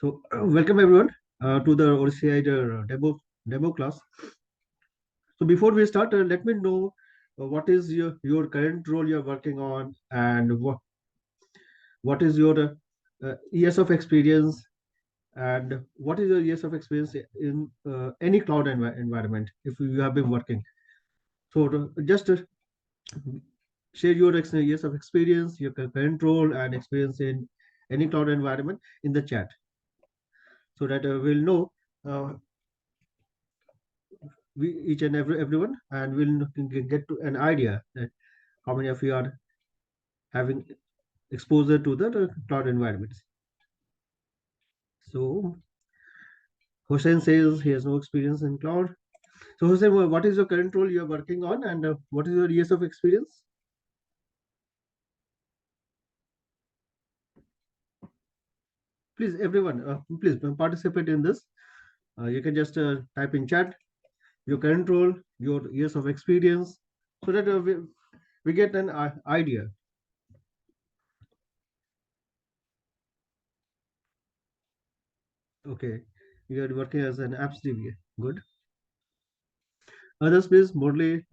So welcome everyone to the OCI demo class. So before we start, let me know what is your current role you're working on, and what is your years of experience, and what is your years of experience in any cloud environment if you have been working. So just share your years of experience, your current role and experience in any cloud environment in the chat, so that we'll know, uh, we each and everyone, and we'll get to an idea that how many of you are having exposure to the cloud environments. So Hussein says he has no experience in cloud. So Hussein, what is your current role you are working on, and what is your years of experience? Please, everyone, please participate in this. You can just type in chat your current role, your years of experience, so that we get an idea. Okay, you are working as an apps DBA. Good. Others, please, Morley.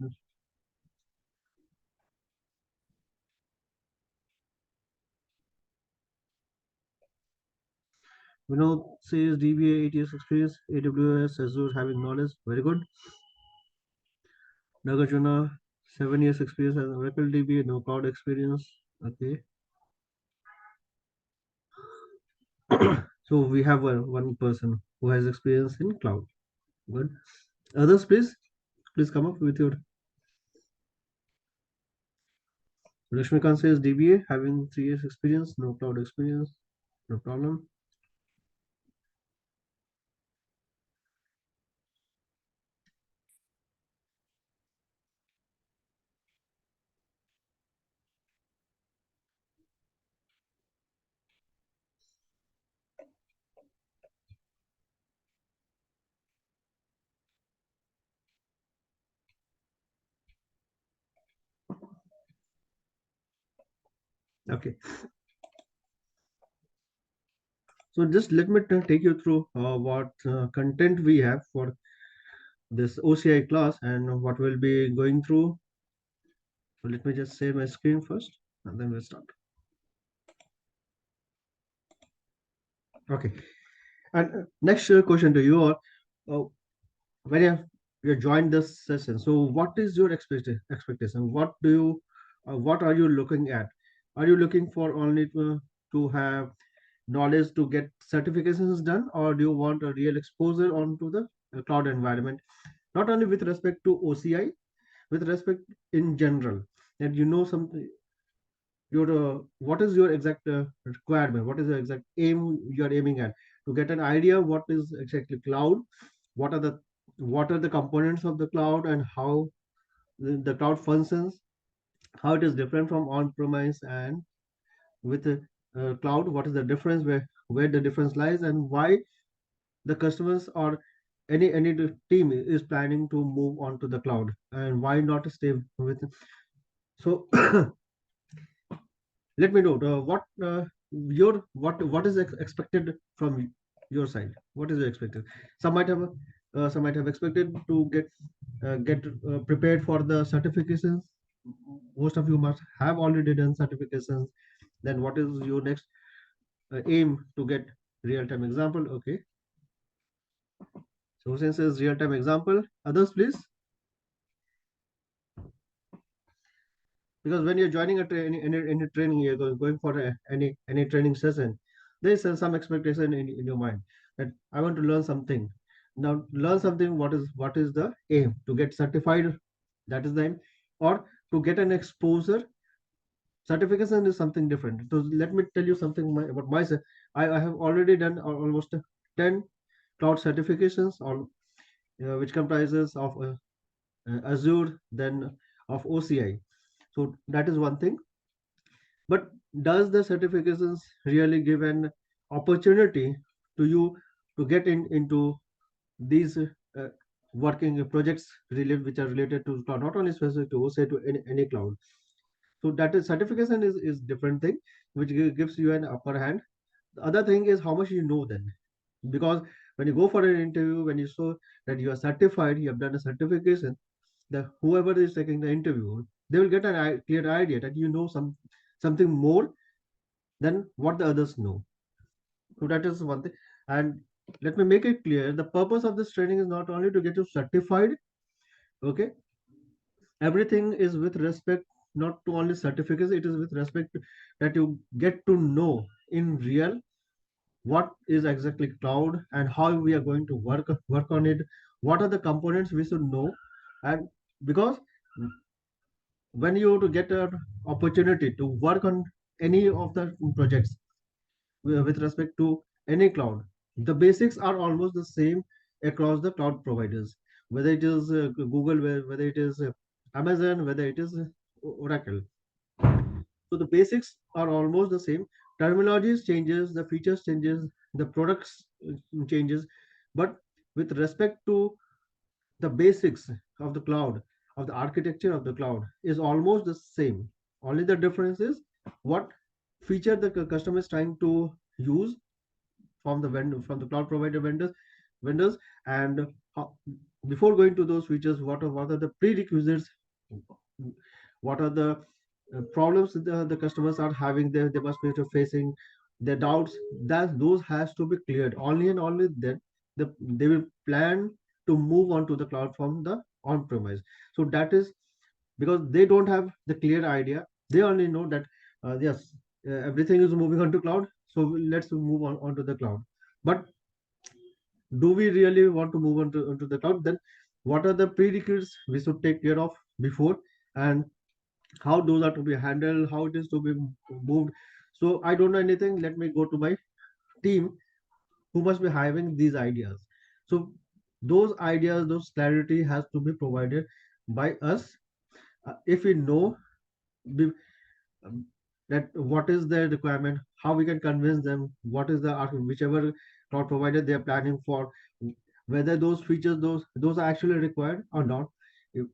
Vinod says DBA 8 years experience, AWS, Azure having knowledge. Very good. Nagarjuna 7 years experience as Oracle DBA, no cloud experience. Okay. So we have one person who has experience in cloud. Good. Others, please come up with your. Rashmikant says DBA having 3 years experience, no cloud experience. No problem. Okay. So just let me take you through what content we have for this OCI class and what we'll be going through. So let me just share my screen first, and then we'll start. Okay. And next question to you are, uh, when you joined this session, so what is your expectation? What are you looking at? Are you looking for only to have knowledge to get certifications done, or do you want a real exposure onto the cloud environment? Not only with respect to OCI, with respect in general, that you know something, your what is your exact requirement, what is the exact aim you are aiming at, to get an idea what is exactly cloud, what are the components of the cloud, and how the cloud functions, how it is different from on-premise, and with cloud, what is the difference, where the difference lies, and why the customers or any team is planning to move on to the cloud, and why not stay with. So let me know what your what is expected from your side. What is expected? Some might have expected to get prepared for the certifications. Most of you must have already done certifications. Then what is your next aim to get real-time example? Okay. So Hussein says real-time example. Others, please. Because when you're joining any training, you're going for any training session, there is some expectation in your mind that I want to learn something. Now learn something, what is the aim? To get certified, that is the aim, or to get an exposure. Certification is something different. So let me tell you something about myself. I have already done almost 10 cloud certifications, or which comprises of Azure, then of OCI. So that is one thing. But does the certifications really give an opportunity to you to get into these working projects related, which are related to cloud, not only specific to OCI, to any cloud? So that is certification is different thing, which gives you an upper hand. The other thing is how much you know then. Because when you go for an interview, when you show that you are certified, you have done a certification, the whoever is taking the interview, they will get a clear idea that you know something more than what the others know. So that is one thing. And let me make it clear: the purpose of this training is not only to get you certified. Okay, everything is with respect, not to only certificates. It is with respect that you get to know in real what is exactly cloud and how we are going to work on it. What are the components we should know? And because when you to get an opportunity to work on any of the projects with respect to any cloud, the basics are almost the same across the cloud providers, whether it is Google, whether it is Amazon, whether it is Oracle. So the basics are almost the same. Terminologies changes, the features changes, the products changes, but with respect to the basics of the cloud, of the architecture of the cloud, is almost the same. Only the difference is what feature the customer is trying to use from the vendor, from the cloud provider vendors, and how, before going to those features, what are the prerequisites, what are the problems the customers are having, they must be facing, their doubts, that those has to be cleared. Only and only then they will plan to move on to the cloud from the on premise. So that is because they don't have the clear idea. They only know that yes, everything is moving on to cloud, so let's move on onto the cloud. But do we really want to move onto the cloud? Then what are the prerequisites we should take care of before, and how those are to be handled, how it is to be moved? So I don't know anything. Let me go to my team who must be having these ideas. So those ideas, those clarity has to be provided by us. If we know be- um, that what is their requirement, how we can convince them, what is the whichever cloud provider they are planning for, whether those features, those are actually required or not. If,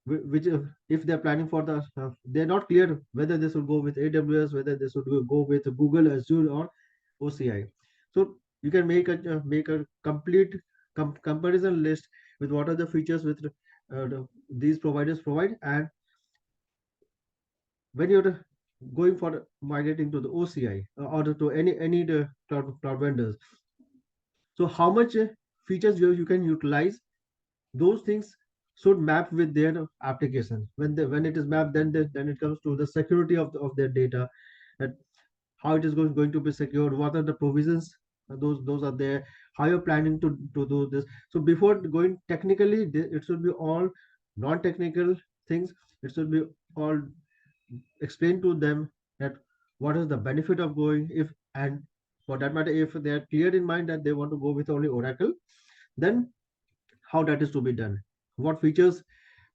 which if they're planning for the they're not clear whether they should go with AWS, whether they should go with Google, Azure, or OCI. So you can make a complete comparison list with what are the features with these providers provide. And when you're going for migrating to the OCI or to any the cloud vendors, so how much features you can utilize, those things should map with their application. When it is mapped, then it comes to the security of their data, that how it is going to be secured, what are the provisions, those are there, how you're planning to do this. So before going technically, it should be all non-technical things. It should be all explain to them that what is the benefit of going, if and for that matter, if they are clear in mind that they want to go with only Oracle, then how that is to be done, what features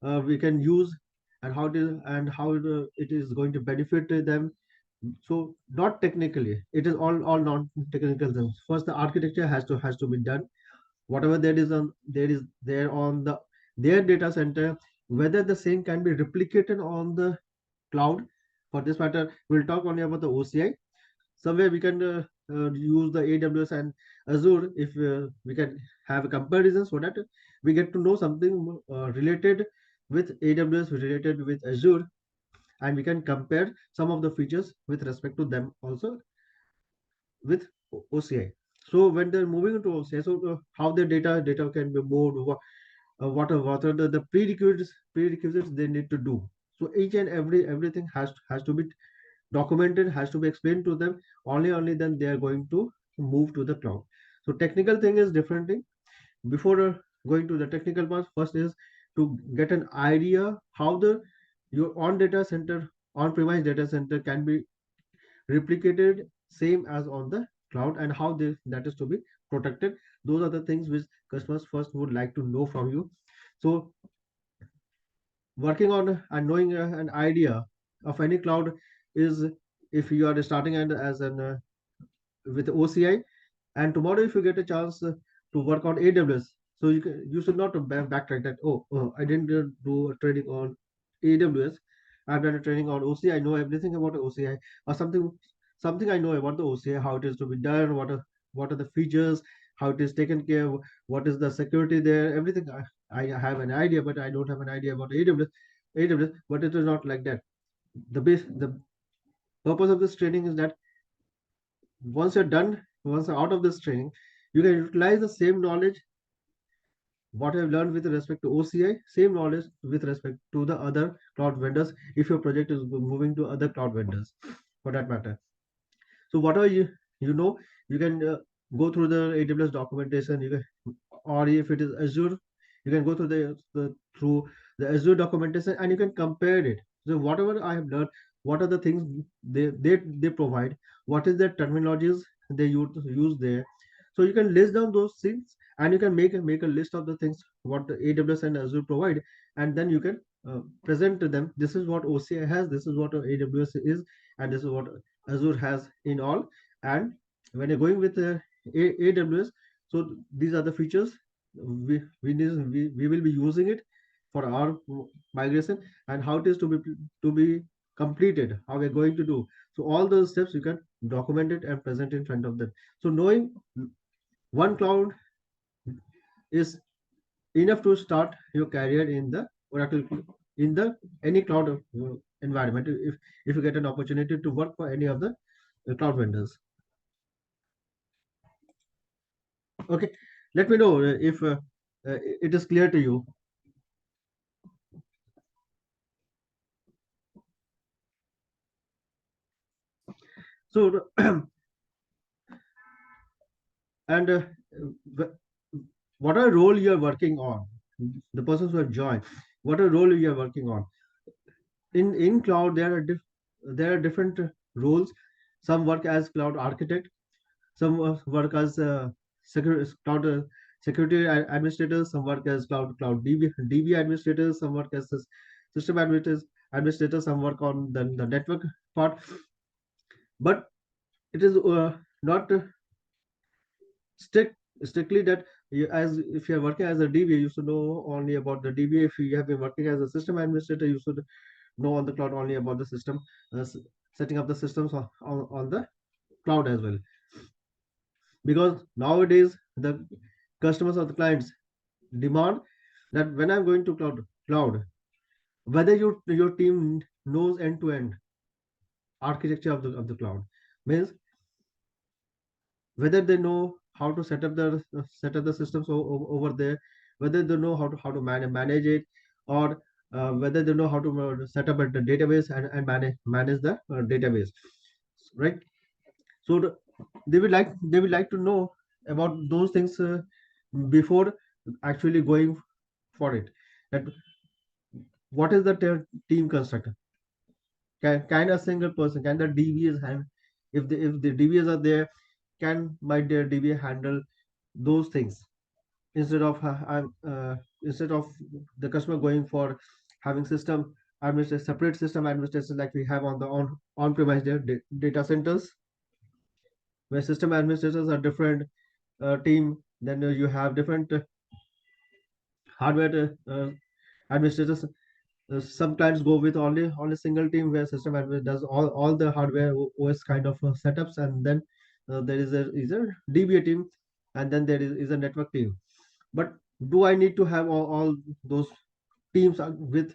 we can use, and it is going to benefit them. So not technically, it is all non-technical things. First, the architecture has to be done. Whatever there on the their data center, whether the same can be replicated on the cloud. For this matter, we'll talk only about the OCI. Somewhere we can use the AWS and Azure, if we can have a comparison, so that we get to know something related with AWS, related with Azure, and we can compare some of the features with respect to them also with OCI. So when they're moving into OCI, so how the data can be moved, what are the prerequisites they need to do. So each and everything has to be documented, has to be explained to them. Only then they are going to move to the cloud. So technical thing is different thing. Before going to the technical part, first is to get an idea how the your on data center, on premise data center can be replicated same as on the cloud, and how that is to be protected. Those are the things which customers first would like to know from you. So working on and knowing an idea of any cloud is, if you are starting and as an with OCI, and tomorrow if you get a chance to work on AWS, so you should not backtrack that, oh, I didn't do a training on AWS, I've done a training on OCI, I know everything about OCI, or something I know about the OCI, how it is to be done, what are the features, how it is taken care of, what is the security there, everything. I have an idea, but I don't have an idea about AWS, but it is not like that. The purpose of this training is that once you're out of this training, you can utilize the same knowledge what I've learned with respect to OCI, same knowledge with respect to the other cloud vendors if your project is moving to other cloud vendors for that matter. So whatever you know, you can go through the AWS documentation. You can, or if it is Azure, you can go through through the Azure documentation and you can compare it. So whatever I have learned, what are the things they provide, what is the terminologies they use there. So you can list down those things and you can make a list of the things what the AWS and Azure provide, and then you can present to them. This is what OCI has. This is what AWS is, and this is what Azure has in all. And when you're going with AWS, so these are the features we will be using it for our migration, and how it is to be completed, how we're going to do. So all those steps you can document it and present in front of them. So knowing one cloud is enough to start your career in the Oracle, in the any cloud environment, if you get an opportunity to work for any of the cloud vendors. Okay, let me know if it is clear to you. So and what a role you are working on, the persons who have joined, what a role you are working on in cloud. There are different roles. Some work as cloud architect, some work as cloud security administrators, some work as cloud DB administrators, some work as system administrators, some work on the network part. But it is not strict strictly that you, as if you are working as a DBA, you should know only about the DBA. If you have been working as a system administrator, you should know on the cloud only about the system, setting up the systems on the cloud as well. Because nowadays the customers or the clients demand that when I'm going to cloud, whether your team knows end to end architecture of the cloud, means whether they know how to set up the systems over there, whether they know how to manage it, or whether they know how to set up a database and manage the database, right? So they would like to know about those things before actually going for it. That what is the team construct? Can a single person, can the DBAs have, if the DBAs are there, can my dear DBA handle those things instead of instead of the customer going for having system administration, separate system administration like we have on the on-premise data centers, where system administrators are different team. Then you have different hardware administrators. Some clients go with only single team where system admin does all the hardware OS kind of setups, and then there is a DBA team, and then there is a network team. But do I need to have all those teams with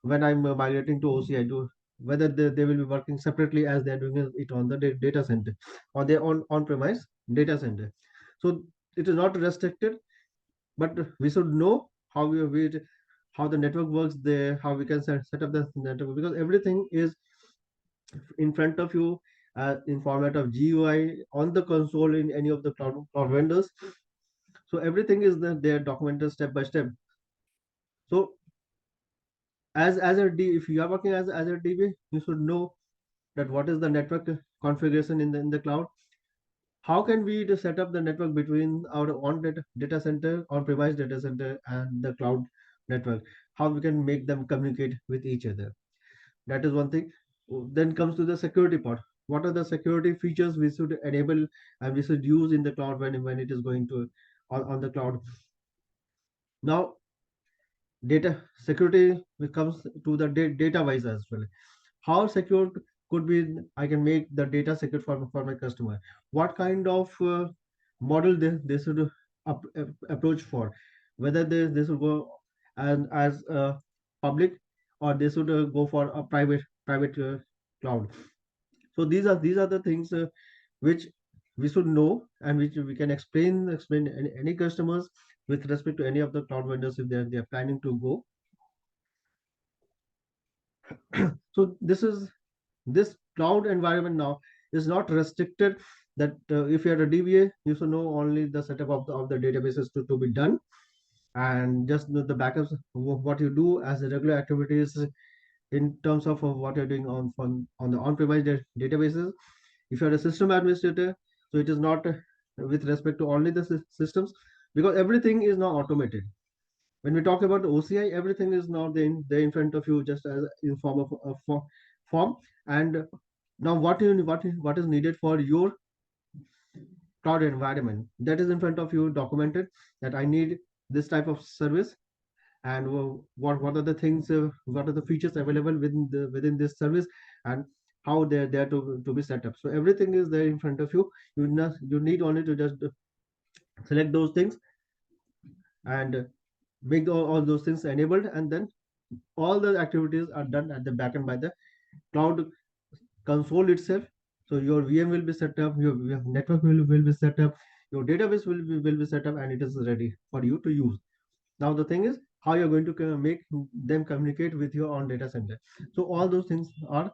when I'm migrating to OCI? Do whether they will be working separately as they're doing it on the data center or their on-premise data center. So it is not restricted, but we should know how the network works there, how we can set up the network, because everything is in front of you in format of GUI on the console in any of the cloud vendors. So everything is there documented step by step. So if you are working as a DB, you should know that what is the network configuration in the cloud. How can we to set up the network between our data center, on-premise data center, and the cloud network? How we can make them communicate with each other? That is one thing. Then comes to the security part. What are the security features we should enable and we should use in the cloud when it is going to on the cloud? Now, data security comes to the data wise as well. How secure could be I can make the data secure for my customer? What kind of model they should approach for, whether they should go as a public, or they should go for a private cloud. So these are the things which we should know, and which we can explain any customers with respect to any of the cloud vendors if they are planning to go. So this cloud environment now is not restricted, that if you are a DBA, you should know only the setup of the databases to be done, and just the backups, what you do as the regular activities in terms of what you're doing on the on-premise databases. If you're a system administrator, so it is not with respect to only the systems, because everything is now automated. When we talk about the OCI, everything is now there in front of you, just as in form of a form. And now what is needed for your cloud environment, that is in front of you documented, that I need this type of service, and what are the things, what are the features available within this service, and how they're to be set up. So everything is there in front of you. You need only to just select those things, and make all those things enabled, and then all the activities are done at the backend by the cloud console itself. So your VM will be set up, your network will be set up, your database will be set up, and it is ready for you to use. Now the thing is how you're going to make them communicate with your own data center. So all those things are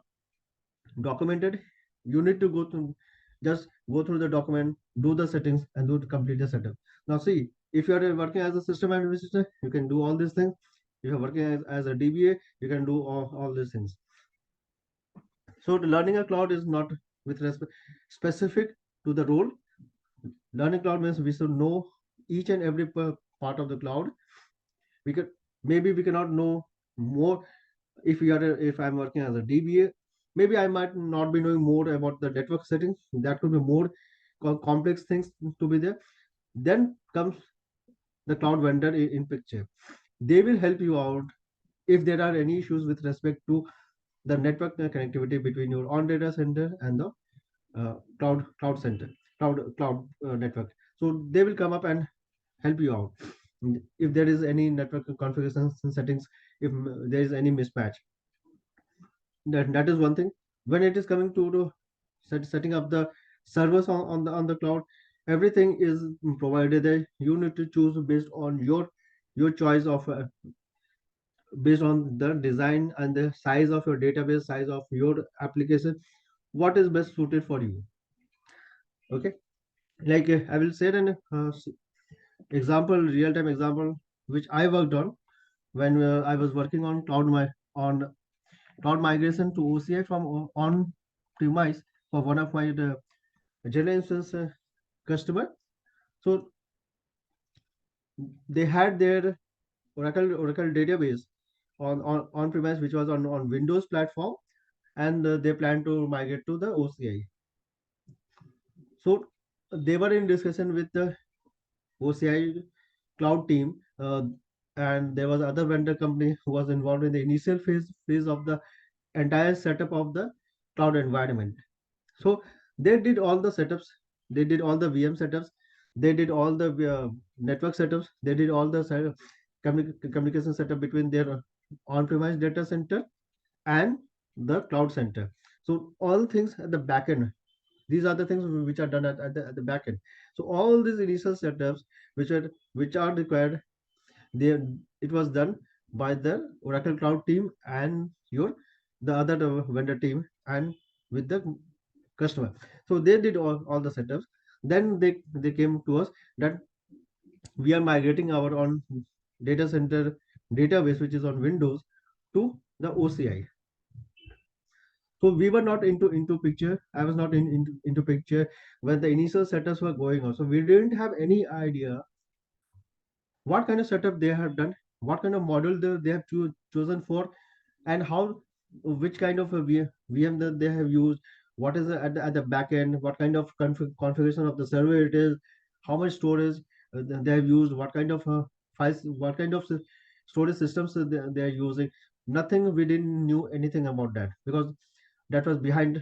documented. You need to just go through the document, do the settings, and do complete the setup. Now see, if you are working as a system administrator, you can do all these things. If you're working as a DBA, you can do all these things. So the learning a cloud is not with respect specific to the role. Learning cloud means we should know each and every part of the cloud. We could, maybe we cannot know more. If I'm working as a DBA, maybe I might not be knowing more about the network settings. That could be more complex things to be there. Then comes the cloud vendor in picture. They will help you out if there are any issues with respect to the network connectivity between your on data center and the cloud center, cloud network. So they will come up and help you out if there is any network configurations and settings, if there is any mismatch. That is one thing. When it is coming to setting up the servers on the cloud, everything is provided there. You need to choose based on your choice of based on the design and the size of your database, size of your application, what is best suited for you. Okay, like I will say an example, real time example, which I worked on when I was working on on cloud migration to OCI from on premise for one of my general instance customer. So they had their Oracle database on premise, which was on Windows platform, and they plan to migrate to the OCI. So they were in discussion with the OCI cloud team, and there was other vendor company who was involved in the initial phase of the entire setup of the cloud environment. So they did all the setups, they did all the VM setups, they did all the network setups, they did all the communication setup between their on-premise data center and the cloud center. So all things at the back end, these are the things which are done at the back end. So all these initial setups which are required, they it was done by the Oracle cloud team and the other vendor team, and with the customer. So they did all the setups. Then they came to us that we are migrating our own data center database, which is on Windows, to the OCI. So we were not into picture. I was not into picture when the initial setups were going on. So we didn't have any idea what kind of setup they have done, what kind of model they have chosen for, and how, which kind of a VM that they have used, what is at the back end, what kind of configuration of the server it is, how much storage they have used, what kind of files, what kind of storage systems they are using. Nothing, we didn't knew anything about that, because that was behind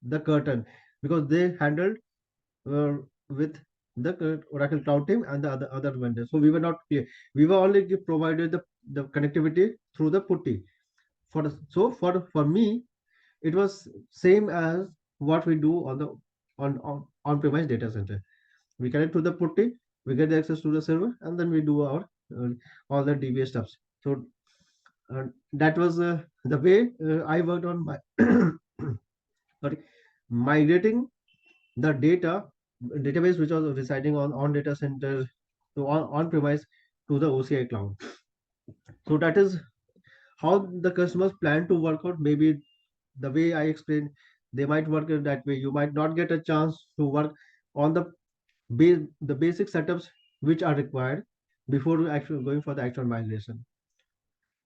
the curtain, because they handled with the Oracle Cloud team and the other vendors. So we were not clear. We were only provided the connectivity through the putty. For me, it was same as what we do on the on-premise data center. We connect to the putty, we get the access to the server, and then we do our all the DBA stuffs. So that was the way I worked on my sorry, migrating the database which was residing on data center to on premise to the OCI cloud. So that is how the customers plan to work out. Maybe the way I explained, they might work it that way. You might not get a chance to work on the basic setups which are required before actually going for the actual migration.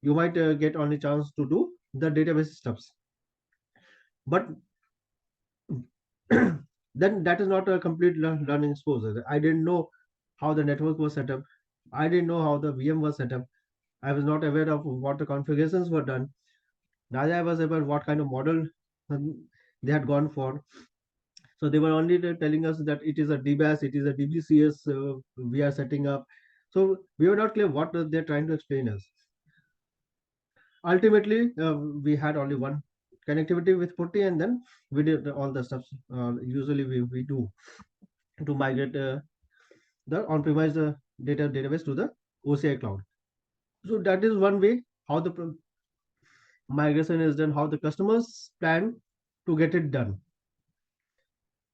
You might get only chance to do the database stuffs, but then that is not a complete learning exposure. I didn't know how the network was set up. I didn't know how the VM was set up. I was not aware of what the configurations were done. Neither I was aware what kind of model they had gone for. So they were only telling us that it is a DBAS, it is a DBCS we are setting up. So we were not clear what they're trying to explain us. Ultimately, we had only one connectivity with Putty, and then we did all the stuff usually we do to migrate the on-premise database to the OCI cloud. So that is one way how the migration is done, how the customers plan to get it done.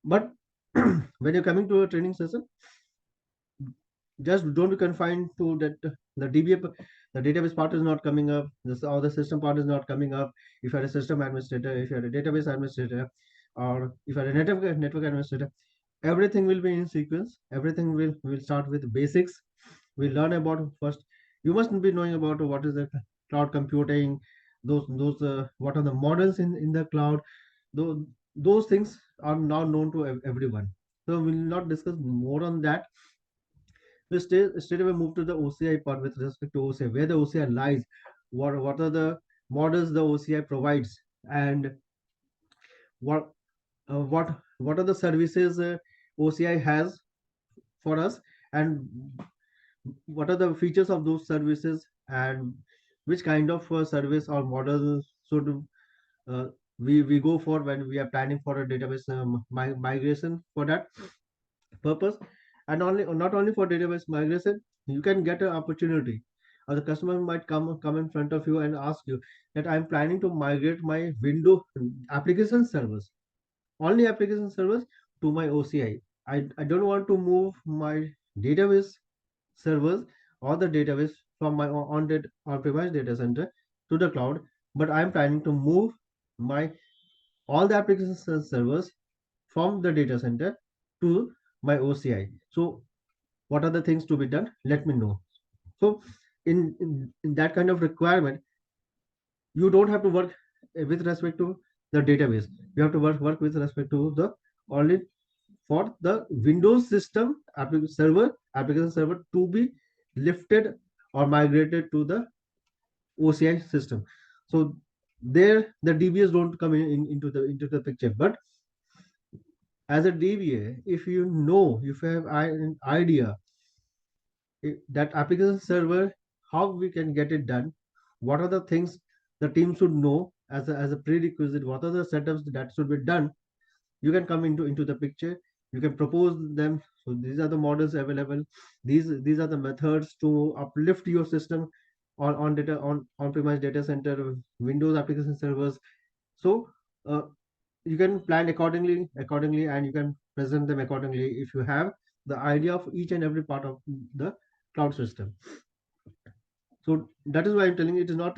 But when you're coming to a training session, just don't be confined to that the DBA, the database part is not coming up, this or the system part is not coming up. If you're a system administrator, if you're a database administrator, or if you're a network administrator, everything will be in sequence. Everything will start with basics. We learn about first. You must be knowing about what is the cloud computing, those what are the models in the cloud. Those things are now known to everyone. So we'll not discuss more on that. We straight away move to the OCI part with respect to OCI, where the OCI lies, what are the models the OCI provides, and what what are the services OCI has for us, and what are the features of those services, and which kind of service or model should uh, we go for when we are planning for a database migration for that purpose. And only not only for database migration, you can get an opportunity, or the customer might come in front of you and ask you that I'm planning to migrate my window application servers, only application servers, to my OCI. I don't want to move my database servers or the database from my on-premise data center to the cloud, but I'm planning to move my all the application servers from the data center to my OCI. So what are the things to be done? Let me know. So in that kind of requirement, you don't have to work with respect to the database. You have to work with respect to the only for the Windows system application server to be lifted or migrated to the OCI system. So there the DBAs don't come into the picture. But as a DBA, if you know, if you have an idea that application server, how we can get it done, what are the things the team should know as a prerequisite, what are the setups that should be done, you can come into the picture. You can propose them. So these are the models available, these are the methods to uplift your system on data on premise data center Windows application servers. So uh, you can plan accordingly, and you can present them accordingly if you have the idea of each and every part of the cloud system. So that is why I'm telling you, it is not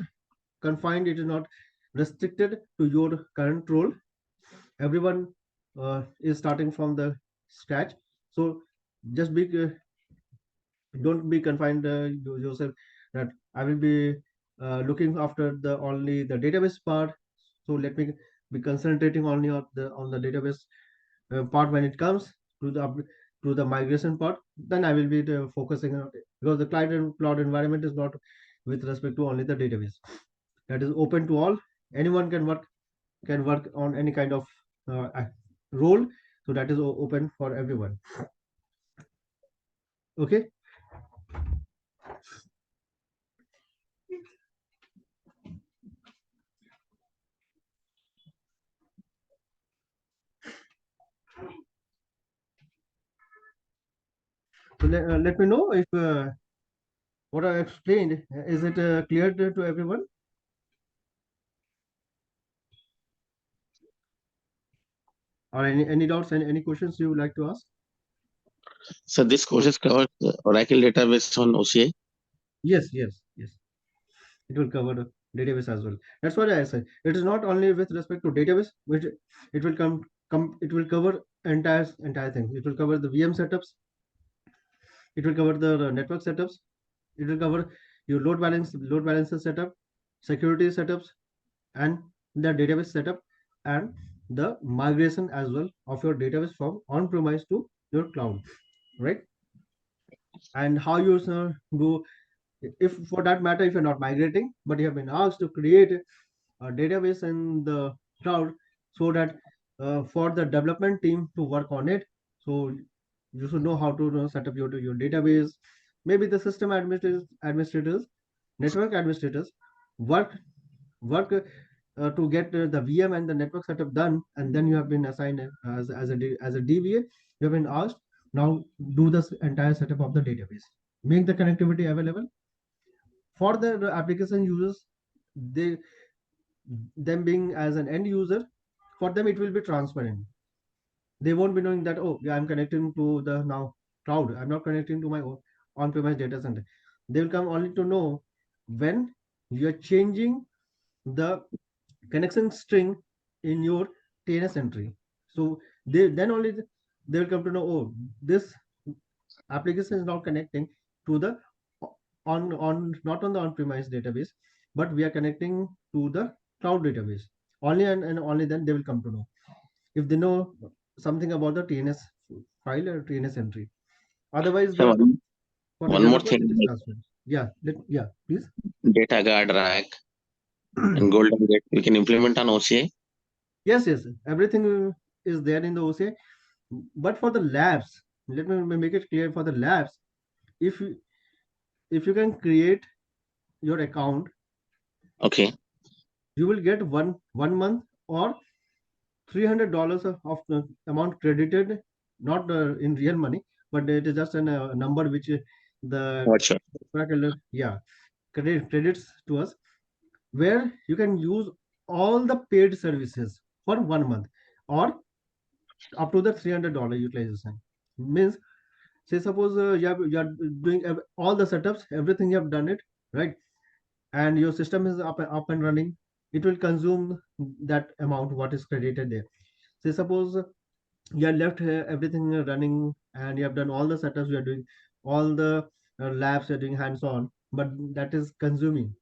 confined, it is not restricted to your current role. Everyone is starting from the scratch. So just be don't be confined yourself that I will be looking after the only the database part. So let me be concentrating only on the database part. When it comes to the migration part, then I will be focusing on it, because the cloud environment is not with respect to only the database. That is open to all. Anyone can work on any kind of role. So that is open for everyone. Okay. So let me know if what I explained is it clear to everyone, or any doubts and any questions you would like to ask? So this courses covers the Oracle database on OCI. Yes, yes, yes. It will cover the database as well. That's what I said. It is not only with respect to database, which it will come. It will cover entire thing. It will cover the VM setups. It will cover the network setups. It will cover your load balancer setup, security setups, and the database setup, and the migration as well of your database from on-premise to your cloud, right? And how you go, if for that matter, if you're not migrating, but you have been asked to create a database in the cloud, so that for the development team to work on it, so you should know how to set up your database. Maybe the system administrators, network administrators work to get the VM and the network setup done, and then you have been assigned as a DBA. You have been asked, now do this entire setup of the database, make the connectivity available for the application users. They them being as an end user, for them it will be transparent. They won't be knowing that, oh yeah, I'm connecting to the now cloud, I'm not connecting to my on-premise data center. They will come only to know when you're changing the connection string in your TNS entry. So they then only they will come to know, oh, this application is not connecting to the on not on the on-premise database, but we are connecting to the cloud database. Only and only then they will come to know if they know something about the TNS file or TNS entry. Otherwise, So the for the one more developers thing, it is like transparent. Yeah, yeah, please. data guard rack and golden gate, we can implement on OCI. Yes, yes, everything is there in the OCA. But for the labs, let me make it clear for the labs. If you can create your account, Okay. you will get one month or $300 of the amount credited, not in real money, but it is just a number which the What sure. Oracle, yeah, credits to us, where you can use all the paid services for one month, or up to the $300 utilization. Means, say suppose you are doing all the setups, everything you have done it right, and your system is up and running. It will consume that amount what is credited there. Say suppose you have left everything running, and you have done all the setups, you are doing all the labs, you are doing hands on, but that is consuming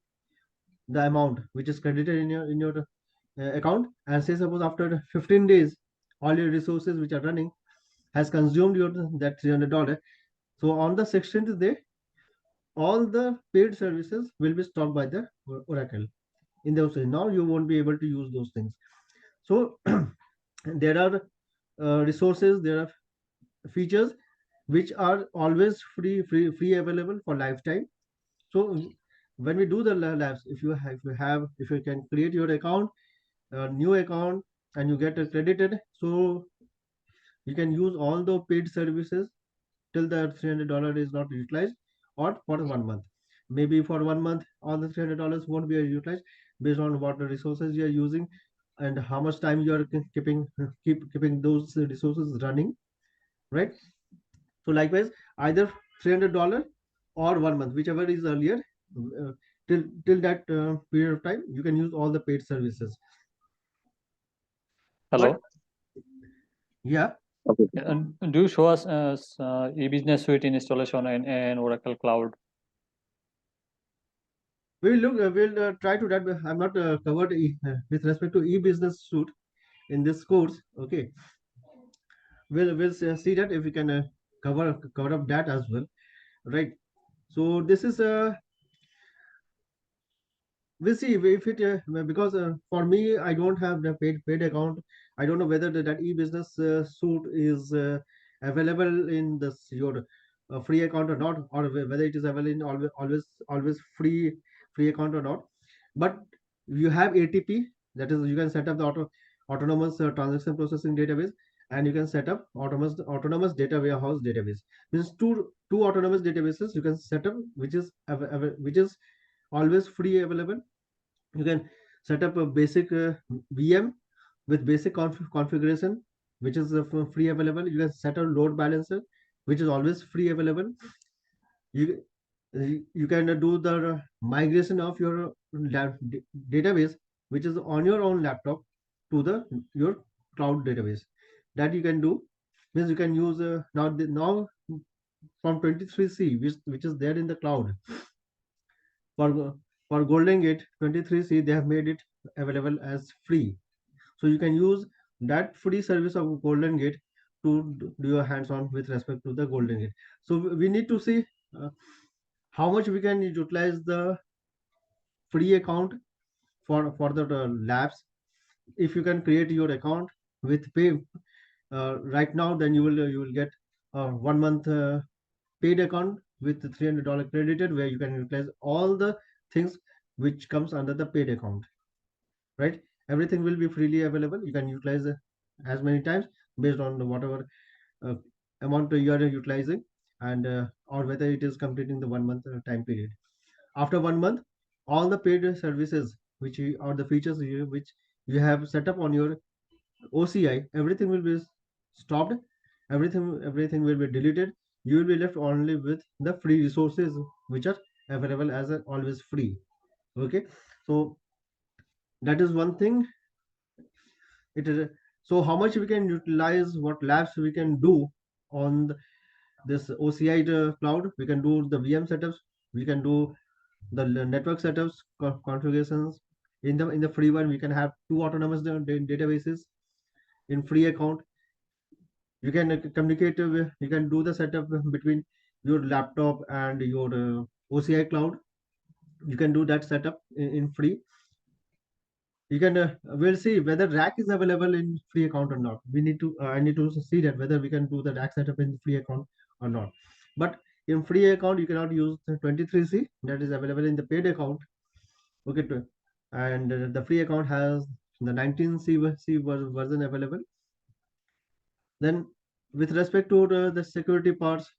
the amount which is credited in your account. And say suppose after 15 days, all your resources which are running has consumed your that $300. So on the 16th day, all the paid services will be stopped by the Oracle. In those days, now you won't be able to use those things. So there are resources, there are features which are always free available for lifetime. So when we do the labs, if you can create your account, a new account, and you get credited, so you can use all the paid services till the $300 is not utilized, or for 1 month. Maybe for 1 month all the $300 won't be utilized, based on what the resources you are using and how much time you are keeping those resources running, right? So likewise, either $300 or 1 month, whichever is earlier, till that period of time, you can use all the paid services. But Hello. yeah, Okay. And do you show us e-business suite installation in Oracle Cloud? we'll try to that. But I'm not covered with respect to e-business suite in this course. Okay, we'll see that if we can cover up that as well, right? So this is we'll see if it because for me, I don't have the paid account. I don't know whether that e-business suite is available in this your a free account or not, or whether it is available in always free account or not. But you have ATP, that is you can set up the autonomous transaction processing database, and you can set up autonomous data warehouse database. Means two autonomous databases you can set up, which is always free available. You can set up a basic VM with basic configuration, which is free available. You can set a load balancer, which is always free available. You you can do the migration of your database, which is on your own laptop, to the your cloud database. That you can do. Means you can use now from 23C, which is there in the cloud. For Golden Gate 23C, they have made it available as free. So you can use that free service of Golden Gate to do your hands-on with respect to the Golden Gate. So we need to see uh, how much we can utilize the free account for the labs. If you can create your account with pay right now, then you will get 1 month paid account with $300 credited, where you can utilize all the things which comes under the paid account, right? Everything will be freely available. You can utilize as many times based on whatever uh, amount you are utilizing, and or whether it is completing the 1 month time period. After 1 month, all the paid services or the features which you have set up on your OCI, everything will be stopped. Everything will be deleted. You will be left only with the free resources, which are available as always free. Okay, so that is one thing. It is so how much we can utilize, what labs we can do on this OCI cloud. We can do the VM setups. We can do the network setups, configurations. In the free one, we can have two autonomous databases in free account. You can communicate with, you can do the setup between your laptop and your OCI cloud. You can do that setup in free. You can we'll see whether rack is available in free account or not. We need to I need to see that whether we can do the rack setup in free account or not. But in free account you cannot use the 23C that is available in the paid account. Okay, and the free account has the 19C version available. Then with respect to the security parts,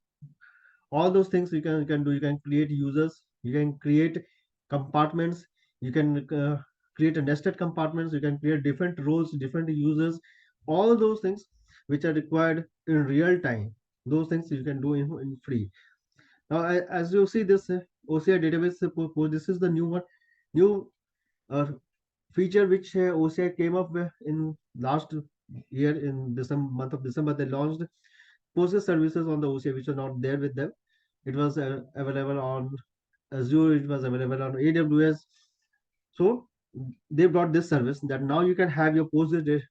all those things you can do. You can create users, you can create compartments, you can create a nested compartments, you can create different roles, different users, all those things which are required in real time. Those things you can do in free. Now as you see this OCI database this is the new uh, feature which OCI came up with in last year. In December, month of December, they launched Postgres services on the OCI, which are not there with them. It was available on Azure, it was available on AWS. So they brought this service that now you can have your Postgres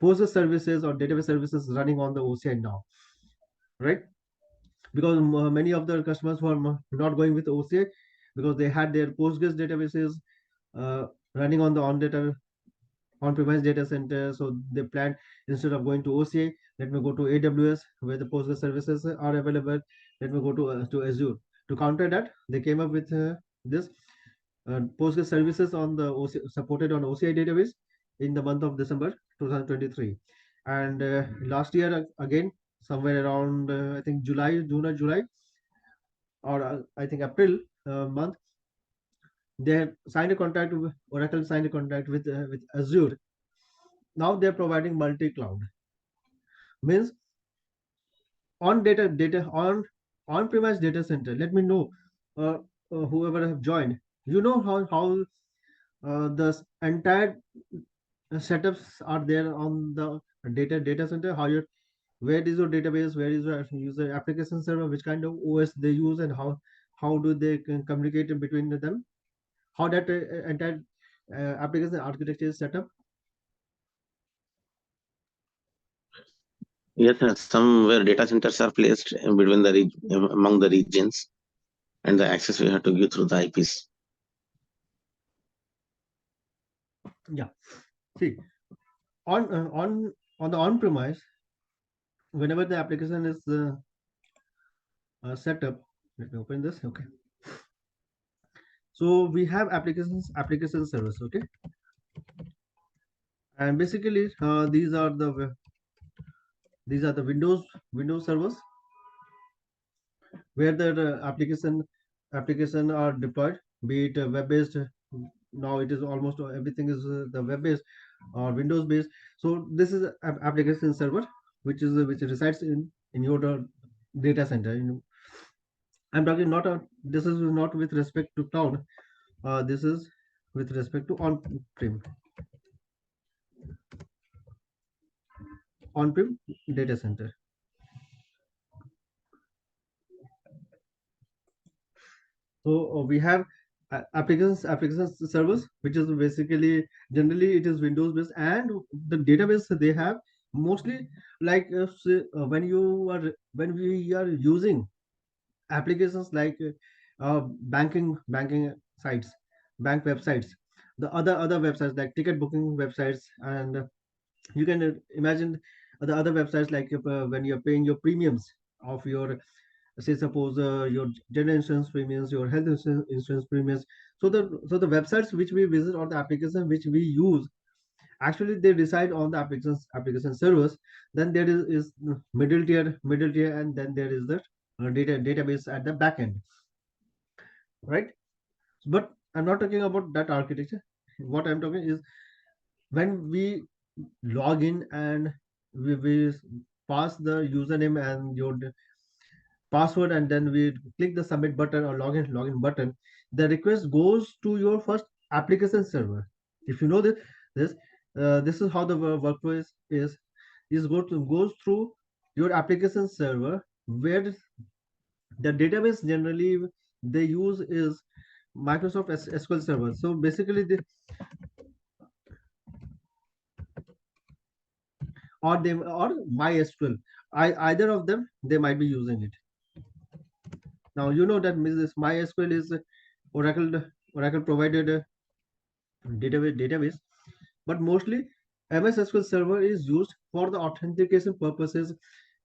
services or database services running on the OCI now, right? Because many of the customers were not going with OCI because they had their Postgres databases uh, running on the on-premise data center. So they planned, instead of going to OCI, let me go to AWS where the Postgres services are available. Let me go to Azure. To counter that, they came up with this Postgres services on the supported on OCI database in the month of December 2023. And last year again, somewhere around I think June or July, or I think April month, they have signed a contract with Oracle, signed a contract with Azure. Now they're providing multi-cloud. Means on on-premise data center. Let me know, uh, whoever have joined, you know how the entire setups are there on the data center. How your Where is your database, where is your user application server, which kind of OS they use, and how do they communicate between them, how that entire application architecture is set up. Yes, sir. Somewhere data centers are placed between among the regions, and the access we have to give through the IPs. Yeah, see, on the on-premise, whenever the application is setup. Let me open this. Okay. So we have application servers. Okay. And basically these are the Windows servers where the application are deployed, be it web based. Now it is almost everything is the web based or Windows based. So this is application server which resides in your data center. I'm talking not this is not with respect to cloud. This is with respect to on-prem data center. So we have applications servers, which is basically generally it is Windows based, and the database they have mostly like when we are using applications like banking sites, bank websites, the other websites like ticket booking websites, and you can imagine the other websites like when you're paying your premiums of your, say suppose your general insurance premiums, your health insurance premiums. So the websites which we visit or the application which we use, actually they reside on the application servers. Then there is middle tier, and then there is the database at the back end, right? But I'm not talking about that architecture. What I'm talking is when we log in and we pass the username and your password, and then we click the submit button or login button, the request goes to your first application server. If you know this is how the workflow is goes through your application server, where the database generally they use is Microsoft SQL Server. So basically or MySQL, either of them they might be using it. Now you know that this MySQL is Oracle Oracle provided database, but mostly MS SQL Server is used for the authentication purposes,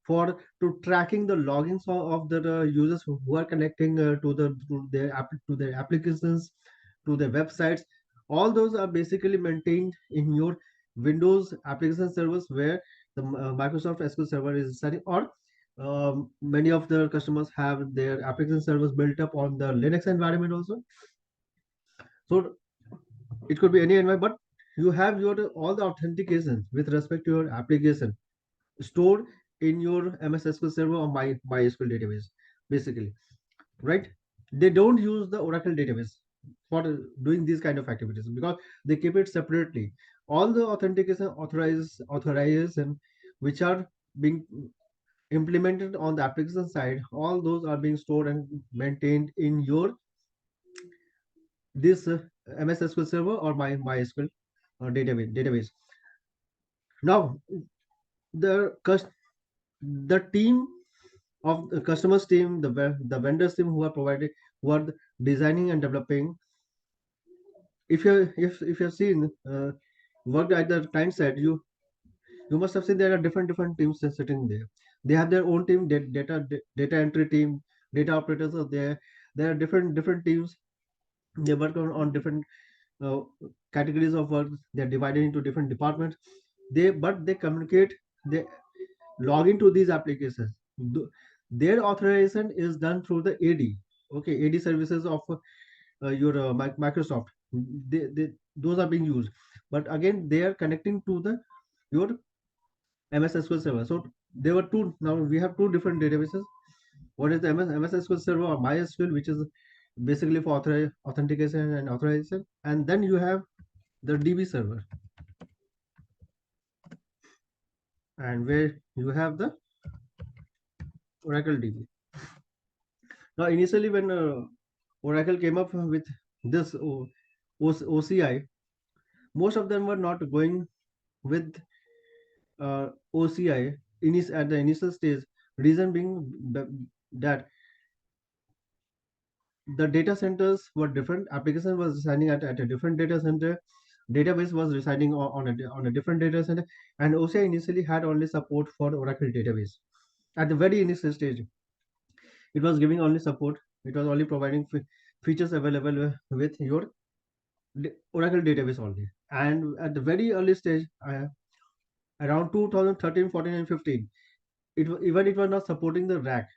for to tracking the logins of the users who are connecting to their applications, to their websites. All those are basically maintained in your Windows application servers, where the Microsoft SQL Server is starting, or many of the customers have their application servers built up on the Linux environment also. So it could be any environment, but you have your all the authentication with respect to your application stored in your MS SQL Server or MySQL database, basically, right? They don't use the Oracle database for doing these kind of activities because they keep it separately. All the authentication authorization which are being implemented on the application side, all those are being stored and maintained in your this MS SQL Server or MySQL database. Now the team of the customers team, the vendors team who are providing, who are designing and developing. If you've seen worked at the client side, you must have seen there are different teams sitting there. They have their own team, data entry team, data operators are there. There are different teams. They work on different uh, categories of work. They're divided into different departments. They communicate. They log into these applications. Their authorization is done through the AD. Okay, AD services of your Microsoft. Those are being used, but again they are connecting to the your MS SQL Server. So there were two. Now we have two different databases. What is the MS SQL Server or MySQL, which is basically for authentication and authorization, and then you have the DB server, and where you have the Oracle DB. Now, initially, when Oracle came up with this OCI, most of them were not going with OCI at the initial stage. Reason being that the data centers were different. Application was residing at a different data center. Database was residing on a different data center, and OCI initially had only support for Oracle database at the very initial stage. It was giving only support. It was only providing features available with your Oracle database only. And at the very early stage, around 2013, 14, and 15, even it was not supporting the rack.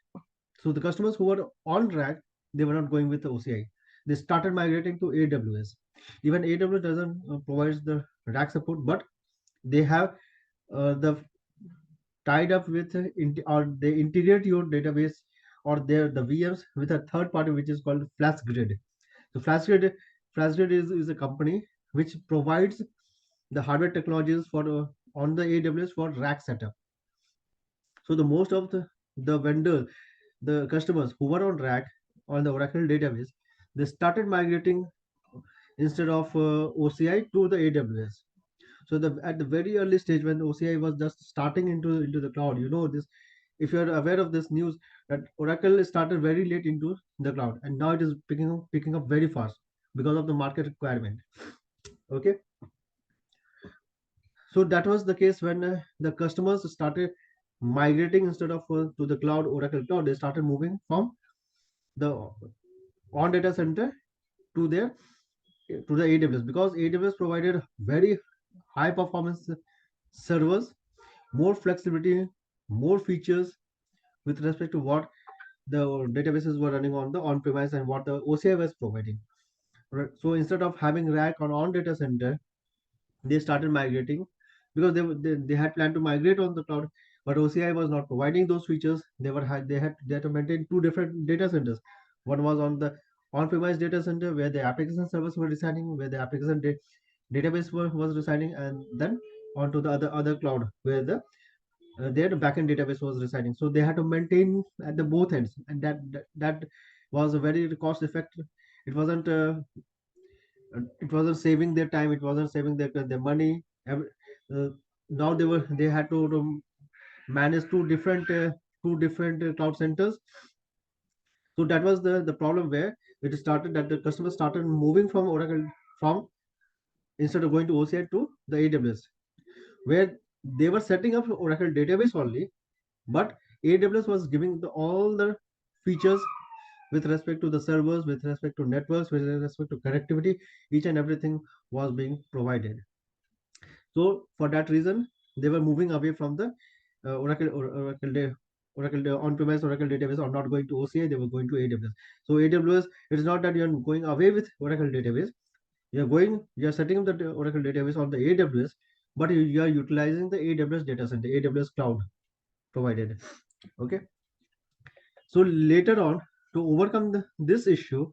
So the customers who were on rack, they were not going with the OCI. They started migrating to AWS. Even AWS doesn't provides the rack support, but they have the tied up with or they integrate your database or their the VMs with a third party which is called FlashGrid. So FlashGrid is a company which provides the hardware technologies for on the AWS for rack setup. So the most of the vendors, the customers who were on rack on the Oracle database, they started migrating instead of OCI to the AWS. So the at the very early stage when OCI was just starting into the cloud, you know this. If you are aware of this news, that Oracle started very late into the cloud, and now it is picking up very fast because of the market requirement. Okay, so that was the case when the customers started migrating instead of to the cloud, Oracle cloud. They started moving from the on data center to their to the AWS, because AWS provided very high performance servers, more flexibility, more features with respect to what the databases were running on the on-premise and what the OCI was providing. Right? So instead of having rack on data center, they started migrating because they had planned to migrate on the cloud, but OCI was not providing those features. They had to maintain two different data centers. One was on the on-premise data center where the application servers were residing, where the application database was residing, and then onto the other cloud where their backend database was residing. So they had to maintain at the both ends, and that was a very cost effective. It wasn't saving their time. It wasn't saving their money. Uh, Now they had to manage two different cloud centers. So that was the problem where it started, that the customers started moving from Oracle, from instead of going to OCI to the AWS, where they were setting up Oracle database only, but AWS was giving all the features with respect to the servers, with respect to networks, with respect to connectivity. Each and everything was being provided. So for that reason, they were moving away from the Oracle on-premise Oracle database, or not going to OCI. They were going to AWS. So AWS, it's not that you're going away with Oracle database. You're setting up the Oracle database on the AWS, but you are utilizing the AWS data center, AWS cloud provided. Okay. So later on, to overcome this issue,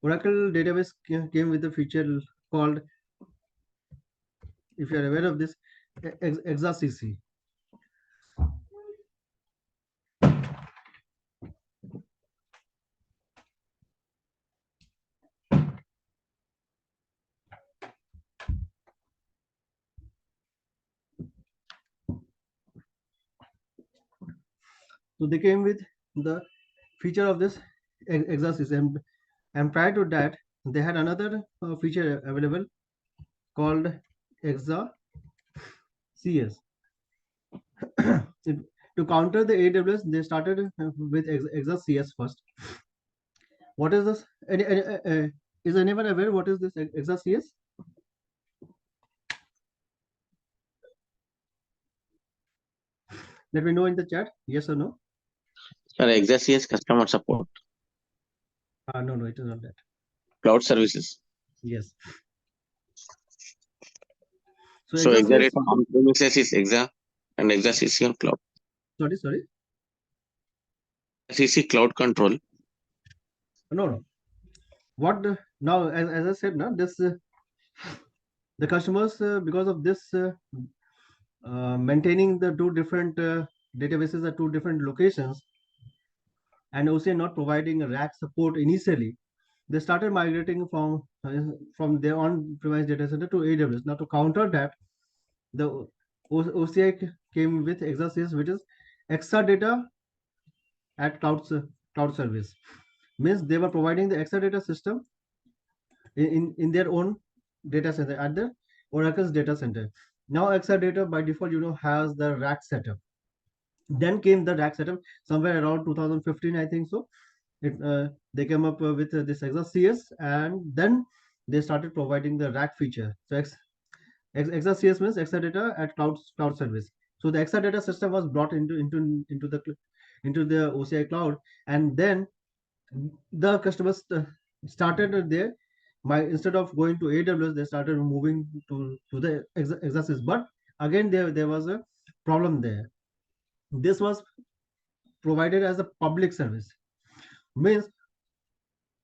Oracle database came with a feature called, if you are aware of this, ExaCC. So they came with the feature of this ExaCC, and prior to that, they had another feature available called ExaCS. To counter the AWS, they started with ExaCS first. What is this? Is anyone aware what is this ExaCS? Let me know in the chat, yes or no. Sir, ExaCS customer support. No, it is not that. Cloud services. Yes. So ExaCS on premises is Exa and ExaCC on cloud. Sorry. CC cloud control. No. What now? As I said, now this the customers because of this maintaining the two different databases at two different locations, and OCI not providing a rack support initially, they started migrating from their on-premise data center to AWS. Now to counter that, the OCI came with ExaCS, which is Exadata at cloud service. Means they were providing the Exadata system in their own data center at the Oracle's data center. Now Exadata by default, has the rack setup. Then came the rack setup somewhere around 2015, I think so. They came up with this ExaCS, and then they started providing the rack feature. So ExaCS means Exadata at cloud service. So the Exadata system was brought into the OCI cloud, and then the customers started there. Instead of going to AWS, they started moving to the ExaCS. But again, there was a problem there. This was provided as a public service, means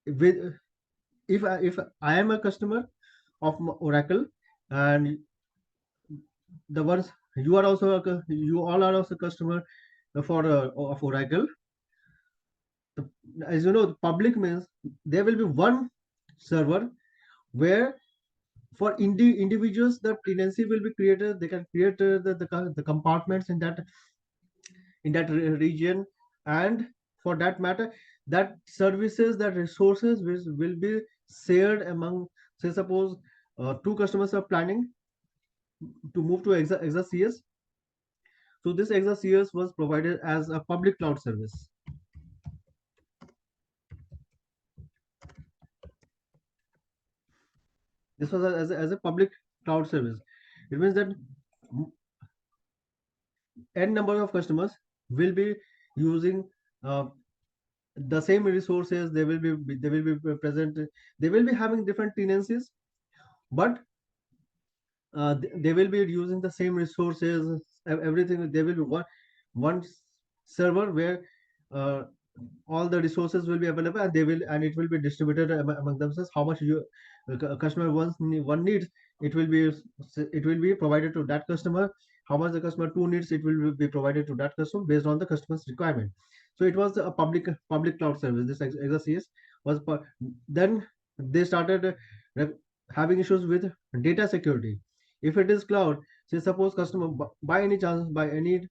with if I am a customer of Oracle, and the ones you are also you all are also customer for of Oracle. the, as you know, the public means there will be one server where for individuals the tenancy will be created. They can create the compartments in that region, and for that matter, that services, that resources will be shared among, say suppose two customers are planning to move to ExaCS. So this ExaCS was provided as a public cloud service. This was as a public cloud service. It means that n number of customers will be using uh, the same resources. They will be present. They will be having different tenancies, but they will be using the same resources. Everything, there will be one server where uh, all the resources will be available, and it will be distributed among themselves. How much a customer one needs, it will be provided to that customer. How much the customer two needs, it will be provided to that customer based on the customer's requirement. So it was a public cloud service. This ExaCS was then they started having issues with data security. If it is cloud, say suppose customer by any chance, by any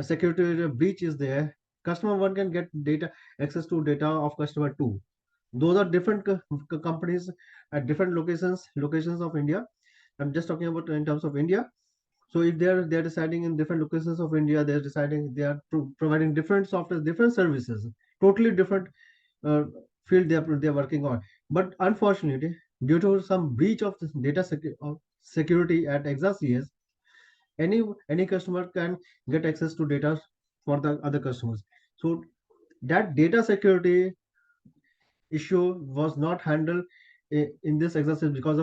security breach is there, customer one can get data access to data of customer two. Those are different companies at different locations of India. I'm just talking about in terms of India. So if they're deciding in different locations of India, they're deciding they are providing different software, different services, totally different uh, field they're working on. But unfortunately, due to some breach of this of security at ExaCS, any customer can get access to data for the other customers. So that data security issue was not handled in this exercise because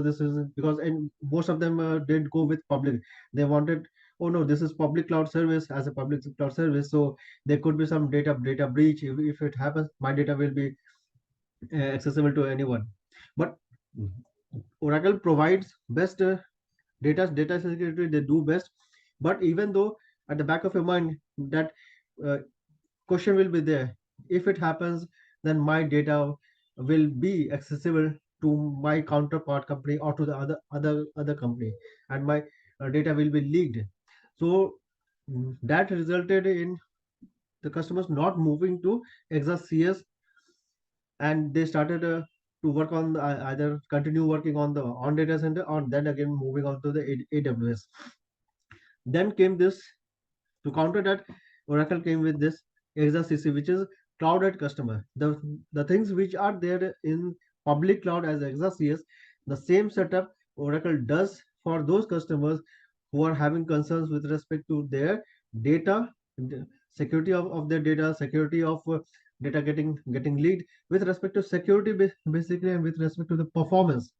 this is because and most of them didn't go with public. They wanted, oh no, this is public cloud service, as a public cloud service, so there could be some data breach. If it happens, my data will be accessible to anyone. But Oracle provides best data security. They do best. But even though at the back of your mind that uh, question will be there, if it happens, then my data will be accessible to my counterpart company or to the other company, and my data will be leaked. So that resulted in the customers not moving to ExaCS, and they started to work on either continue working on the on data center, or then again moving on to the AWS. Then came this, to counter that, Oracle came with this ExaCC, which is cloud at customer. The things which are there in public cloud as ExaCS, the same setup Oracle does for those customers who are having concerns with respect to their data, security of their data, security of data getting leaked, with respect to security basically, and with respect to the performance.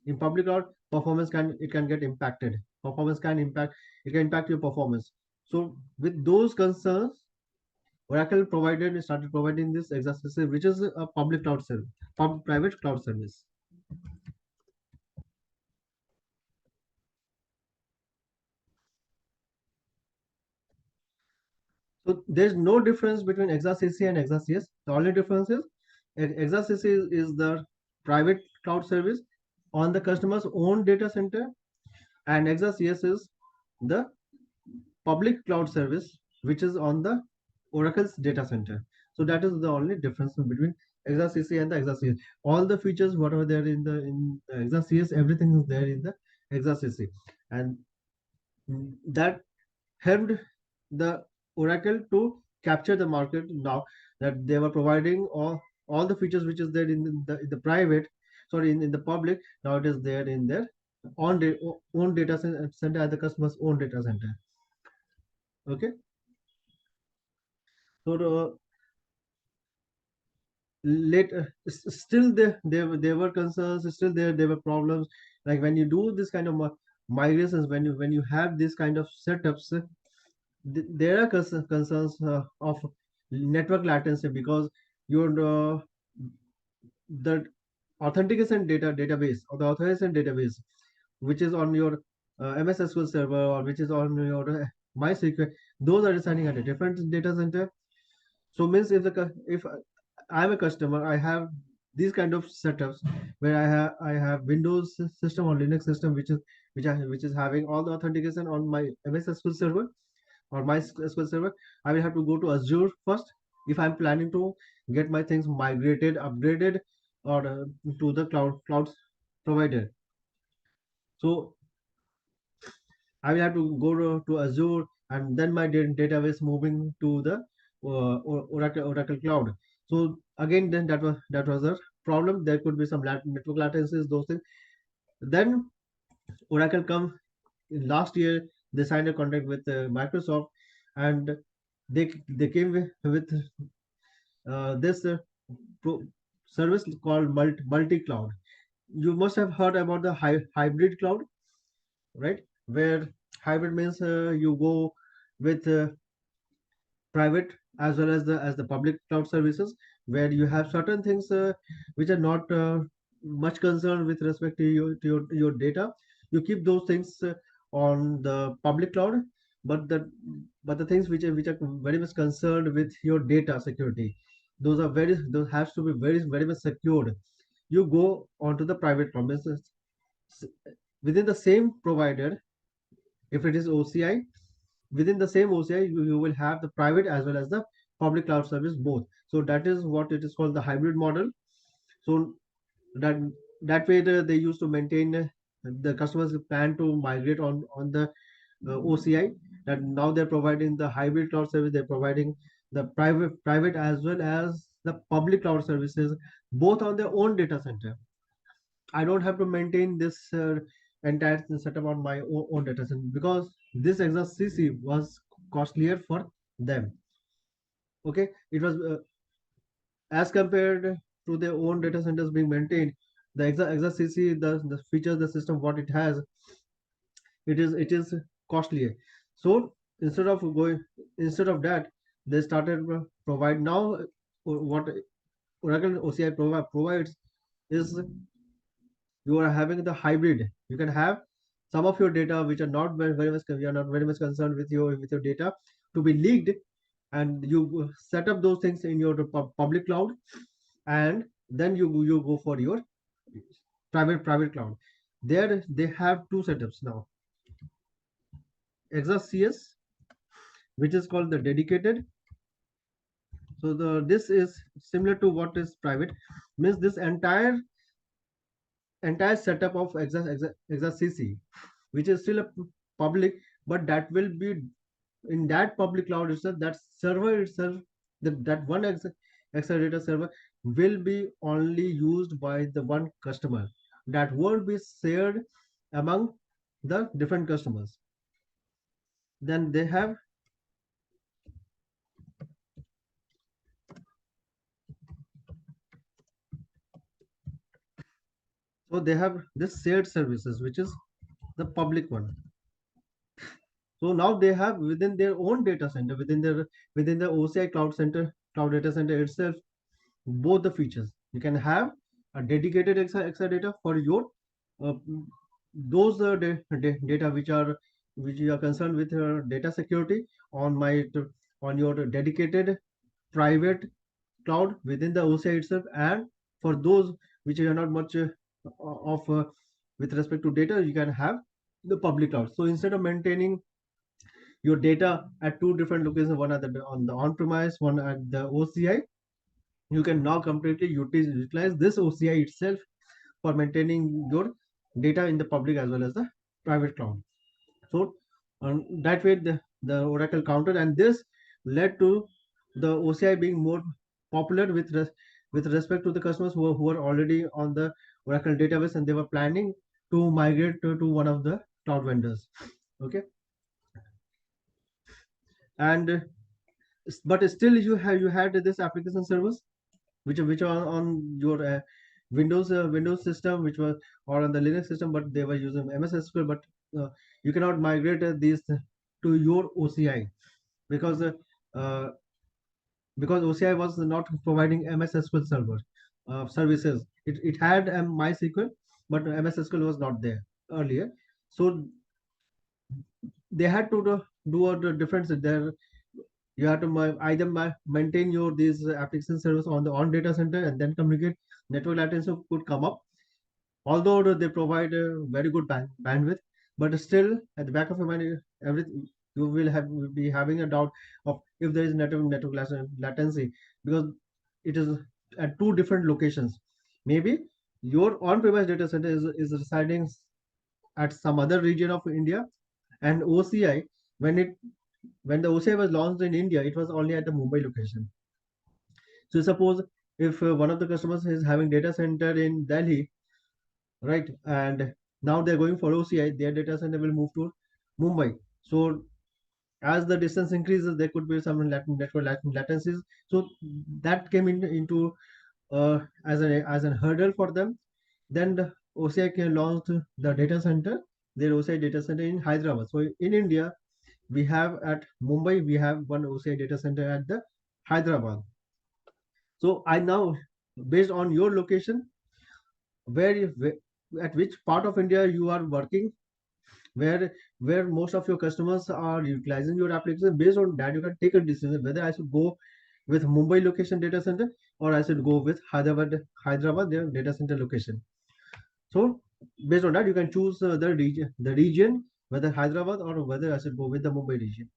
In public cloud, performance can get impacted. Performance can impact, it can impact your performance. So with those concerns, Oracle started providing this ExaCC, which is a public cloud service, private cloud service. So there's no difference between ExaCC and ExaCS. The only difference is ExaCC is the private cloud service on the customer's own data center, and ExaCS is the public cloud service which is on the Oracle's data center. So that is the only difference between ExaCC and the ExaCS. All the features whatever there in the ExaCS, everything is there in the ExaCC, and that helped the Oracle to capture the market now, that they were providing all the features which is there in the private, sorry, in the public. Now it is there in their own data center at the customer's own data center. Okay, so the still there were concerns, still there were problems. Like when you do this kind of migrations, when you have this kind of setups, there are concerns of network latency, because your the authentication database, or the authorization database, which is on your MS SQL server, or which is on your MySQL, those are residing at a different data center. So means if I'm a customer, I have these kind of setups where I have Windows system or Linux system, which is having all the authentication on my MS SQL server or my SQL server. I will have to go to Azure first if I'm planning to get my things migrated, upgraded, or to the cloud provider. So I will have to go to Azure, and then my database moving to the Oracle Cloud. So again, then that was a problem. There could be some network latencies, those things. Then Oracle come last year. They signed a contract with Microsoft, and they came with this pro- service called multi cloud. You must have heard about the hybrid cloud, right? Where hybrid means you go with private as well as the public cloud services, where you have certain things which are not much concerned with respect to your data. You keep those things on the public cloud, but the things which are very much concerned with your data security, those has to be very much secured. You go onto the private cloud. Means within the same provider, if it is OCI, within the same OCI, you will have the private as well as the public cloud service both. So that is what it is called, the hybrid model. So that that way they used to maintain the customers plan to migrate on the OCI. That now they're providing the hybrid cloud service. They're providing the private as well as the public cloud services, both on their own data center. I don't have to maintain this entire setup on my own data center, because this exhaust CC was costlier for them. Okay, it was as compared to their own data centers being maintained. The exhaust CC, the features, the system, what it has, it is costlier. So instead of that, they started provide now what Oracle OCI provides is, you are having the hybrid. You can have some of your data which are not very much, we are not very much concerned with your data to be leaked, and you set up those things in your public cloud, and then you go for your private cloud. There they have two setups now: exas CS, which is called the dedicated. So this is similar to what is private. Means this entire setup of exas CC, which is still a public, but that will be in that public cloud itself. That server itself, that one Exadata server will be only used by the one customer. That won't be shared among the different customers. Then they have, so they have this shared services, which is the public one. So now they have within their own data center, within the OCI cloud data center itself, both the features. You can have a dedicated Exadata for your uh, those data which you are concerned with your data security, on on your dedicated private cloud within the OCI itself, and for those which are not much of with respect to data, you can have the public cloud. So instead of maintaining your data at two different locations, one at on the on-premise, one at the OCI, you can now completely utilize this OCI itself for maintaining your data in the public as well as the private cloud. So that way the Oracle counter, and this led to the OCI being more popular with respect to the customers who are already on the Oracle database, and they were planning to migrate to one of the cloud vendors. Okay, and but still you had this application servers which are on your Windows system, which was, or on the Linux system, but they were using MS SQL. But you cannot migrate these to your OCI because uh, uh, because OCI was not providing MS SQL server services. It had MySQL, but MS SQL was not there earlier. So they had to do a difference there. You have to either maintain your these application service on the on data center and then communicate. Network latency could come up, although they provide a very good bandwidth, but still at the back of your mind, everything you will be having a doubt of if there is network latency, because it is at two different locations. Maybe your on-premise data center is residing at some other region of India, and OCI, when the OCI was launched in India, it was only at the Mumbai location. So suppose if one of the customers is having data center in Delhi, right, and now they're going for OCI, their data center will move to Mumbai. So as the distance increases, there could be some network latencies. So that came into as a hurdle for them. Then the OCI can launch the data center, their OCI data center in Hyderabad. So in India, we have at Mumbai, we have one OCI data center at the Hyderabad. So I now, based on your location, where at which part of India you are working, where most of your customers are utilizing your application, based on that you can take a decision whether I should go with Mumbai location data center, or I should go with Hyderabad their data center location. So based on that you can choose the region, whether Hyderabad or whether I should go with the Mumbai region.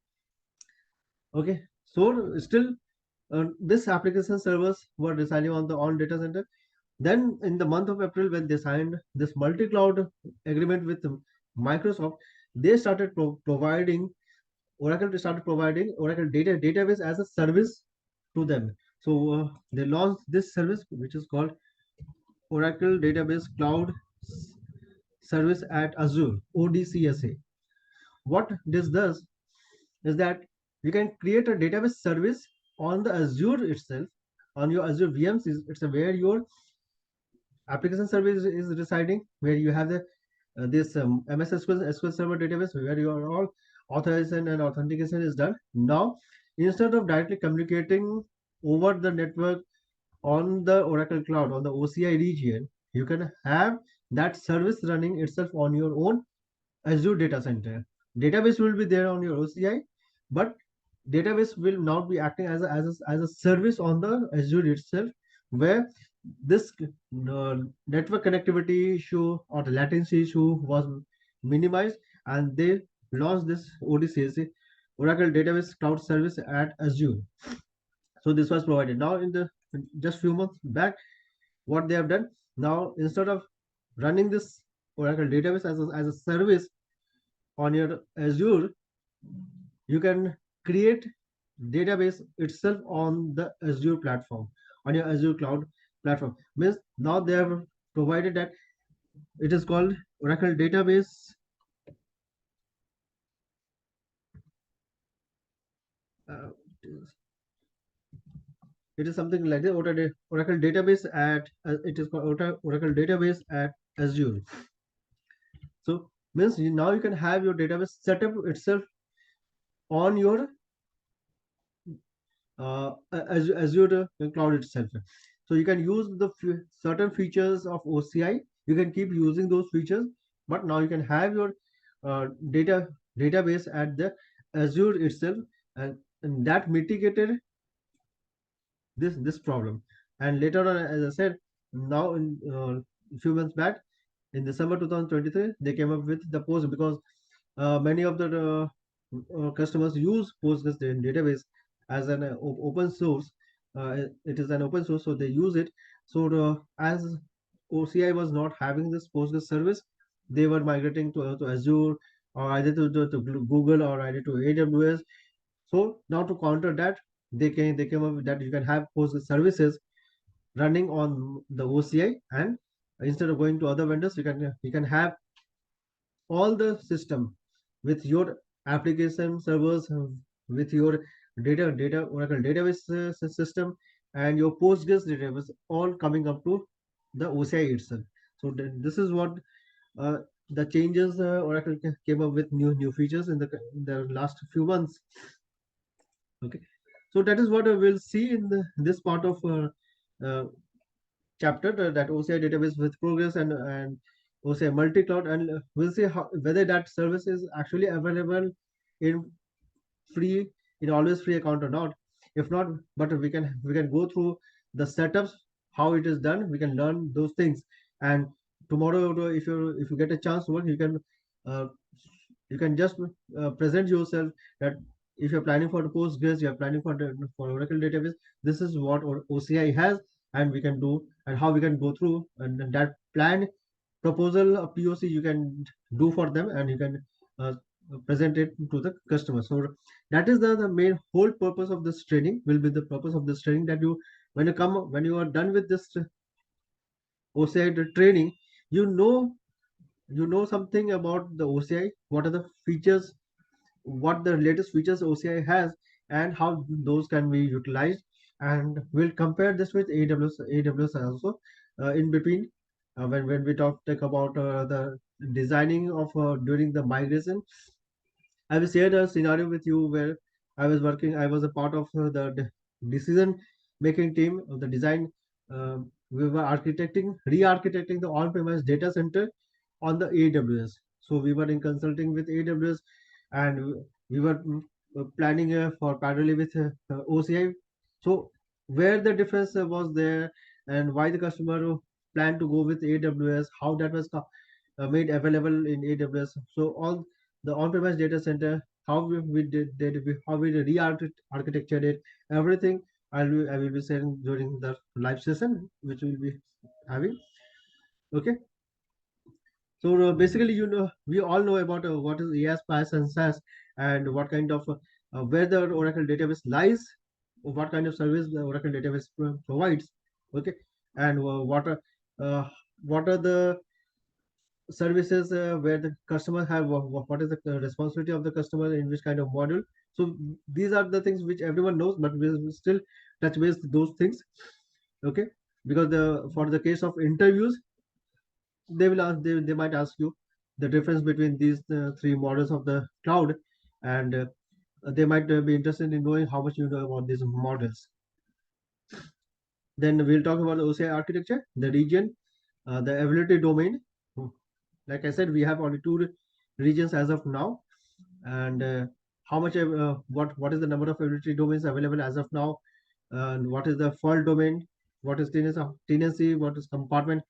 Okay, so still this application servers were residing on the on data center. Then in the month of April, when they signed this multi-cloud agreement with Microsoft, they started providing Oracle started providing Oracle database as a service to them. So they launched this service, which is called Oracle Database Cloud Service at Azure, ODCSA. What this does is that you can create a database service on the Azure itself, on your Azure VMs. It's where your application service is residing, where you have the this MS SQL Server database, where your all authorization and authentication is done. Now, instead of directly communicating over the network on the Oracle Cloud, on the OCI region, you can have that service running itself on your own Azure data center. Database will be there on your OCI, but database will not be acting as a service on the Azure itself, where this network connectivity issue or the latency issue was minimized, and they launched this ODCSA, Oracle Database Cloud Service at Azure. So this was provided. Now in the just few months back, what they have done now, instead of running this Oracle database as a service on your Azure, you can create database itself on the Azure platform, on your Azure cloud platform. Means now they have provided that it is called Oracle database. Uh, it is something like the Oracle database at it is called Oracle database at Azure. So means now you can have your database set up itself on your Azure cloud itself. So you can use the certain features of OCI. You can keep using those features, but now you can have your database at the Azure itself, and that mitigated this problem. And later on, as I said, now in a few months back, in December 2023, they came up with the post, because many of the customers use Postgres database as an open source. It is an open source, so they use it. So as OCI was not having this Postgres service, they were migrating to Azure, or either to Google, or either to AWS. So now to counter that, they came up with that you can have post services running on the OCI, and instead of going to other vendors, you can have all the system with your application servers, with your data Oracle database system, and your Postgres database all coming up to the OCI itself. So this is what uh, the changes Oracle came up with new features in the last few months. Okay, so that is what we'll see in this part of uh, chapter, that OCI database with progress and OCI multi-cloud, and we'll see whether that service is actually available in free, in always free account or not. If not, but we can go through the setups, how it is done. We can learn those things, and tomorrow if you get a chance to work, uh, you can just present yourself that if you're planning for the Postgres, you're planning for Oracle database, this is what OCI has, and we can do, and how we can go through, and then that plan proposal, a POC, you can do for them, and you can uh, present it to the customer. So that is the main whole purpose of this training, will be the purpose of this training, that you, when you are done with this OCI training, you know, you know something about the OCI, what are the features, what the latest features OCI has, and how those can be utilized. And we'll compare this with AWS also in between, when we talk about the designing of during the migration. I will share a scenario with you where I was a part of the decision making team of the design. We were re-architecting the on-premise data center on the AWS. So we were in consulting with AWS, and we were planning for parallelly with OCI. So where the difference was there, and why the customer planned to go with AWS, how that was made available in AWS. So all the on-premise data center, how how we re-architectured it, everything I will be sharing during the live session, which we will be having. Okay, so basically, you know, we all know about what is ES, PaaS, and SaaS, and what kind of where the Oracle database lies, what kind of service the Oracle database provides. Okay, and uh, what are the services where the customer have, what is the responsibility of the customer in which kind of module. So these are the things which everyone knows, but we will still touch base those things. Okay, because for the case of interviews, they might ask you the difference between these three models of the cloud, and they might be interested in knowing how much you know about these models. Then we'll talk about the OCI architecture, the region, the availability domain. Like I said, we have only two regions as of now, and how much what is the number of availability domains available as of now, and what is the fault domain, what is tenancy, what is compartment,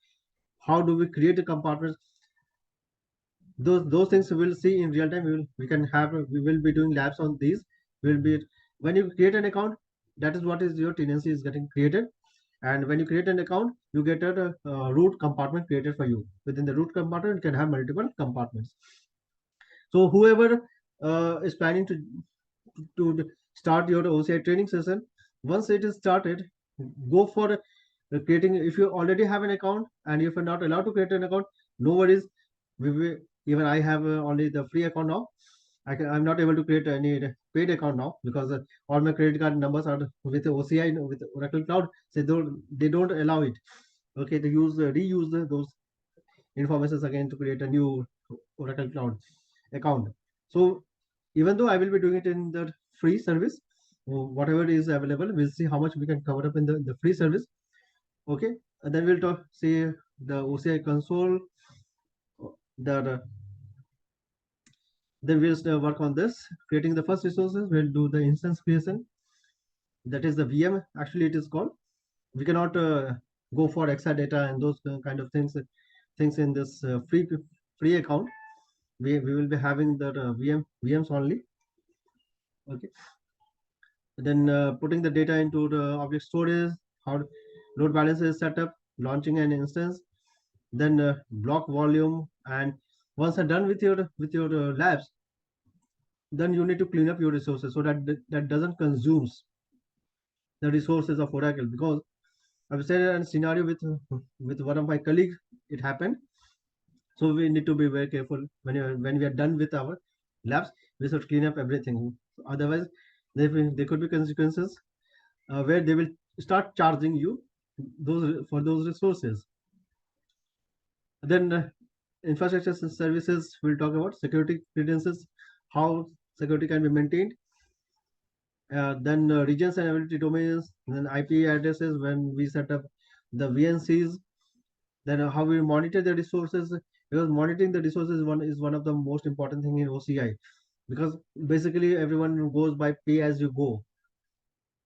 how do we create a compartment. Those things we'll see in real time. We will be doing labs on these. Will be when you create an account, that is what is your tenancy is getting created, and when you create an account, you get a root compartment created for you. Within the root compartment, you can have multiple compartments. So whoever is planning to start your OCI training session, once it is started, go for creating. If you already have an account, and if you're not allowed to create an account, no worries. We will, even I have only the free account now. I'm not able to create any paid account now, because all my credit card numbers are with OCI, with Oracle Cloud. So they don't allow it. Okay, to use reuse those informations again to create a new Oracle Cloud account. So even though I will be doing it in the free service, whatever is available, we'll see how much we can cover up in the free service. Okay, and then we'll talk, say, the OCI console, the then we'll work on this, creating the first resources. We'll do the instance creation, that is the VM, actually it is called. We cannot go for Exadata and those kind of things in this free account. We will be having the VMs only. Okay, then putting the data into the object storage, how load balancer is set up, launching an instance, then block volume. And once I'm done with your labs, then you need to clean up your resources so that that doesn't consumes the resources of Oracle. Because I've said a scenario with one of my colleagues, it happened. So we need to be very careful when we are done with our labs. We should clean up everything. Otherwise, there could be consequences where they will start charging you those for those resources. Then infrastructure services, we'll talk about security credentials, how security can be maintained. Then regions and ability domains, then IP addresses when we set up the VNCs. Then how we monitor the resources, because monitoring the resources is one of the most important thing in OCI, because basically everyone goes by pay as you go,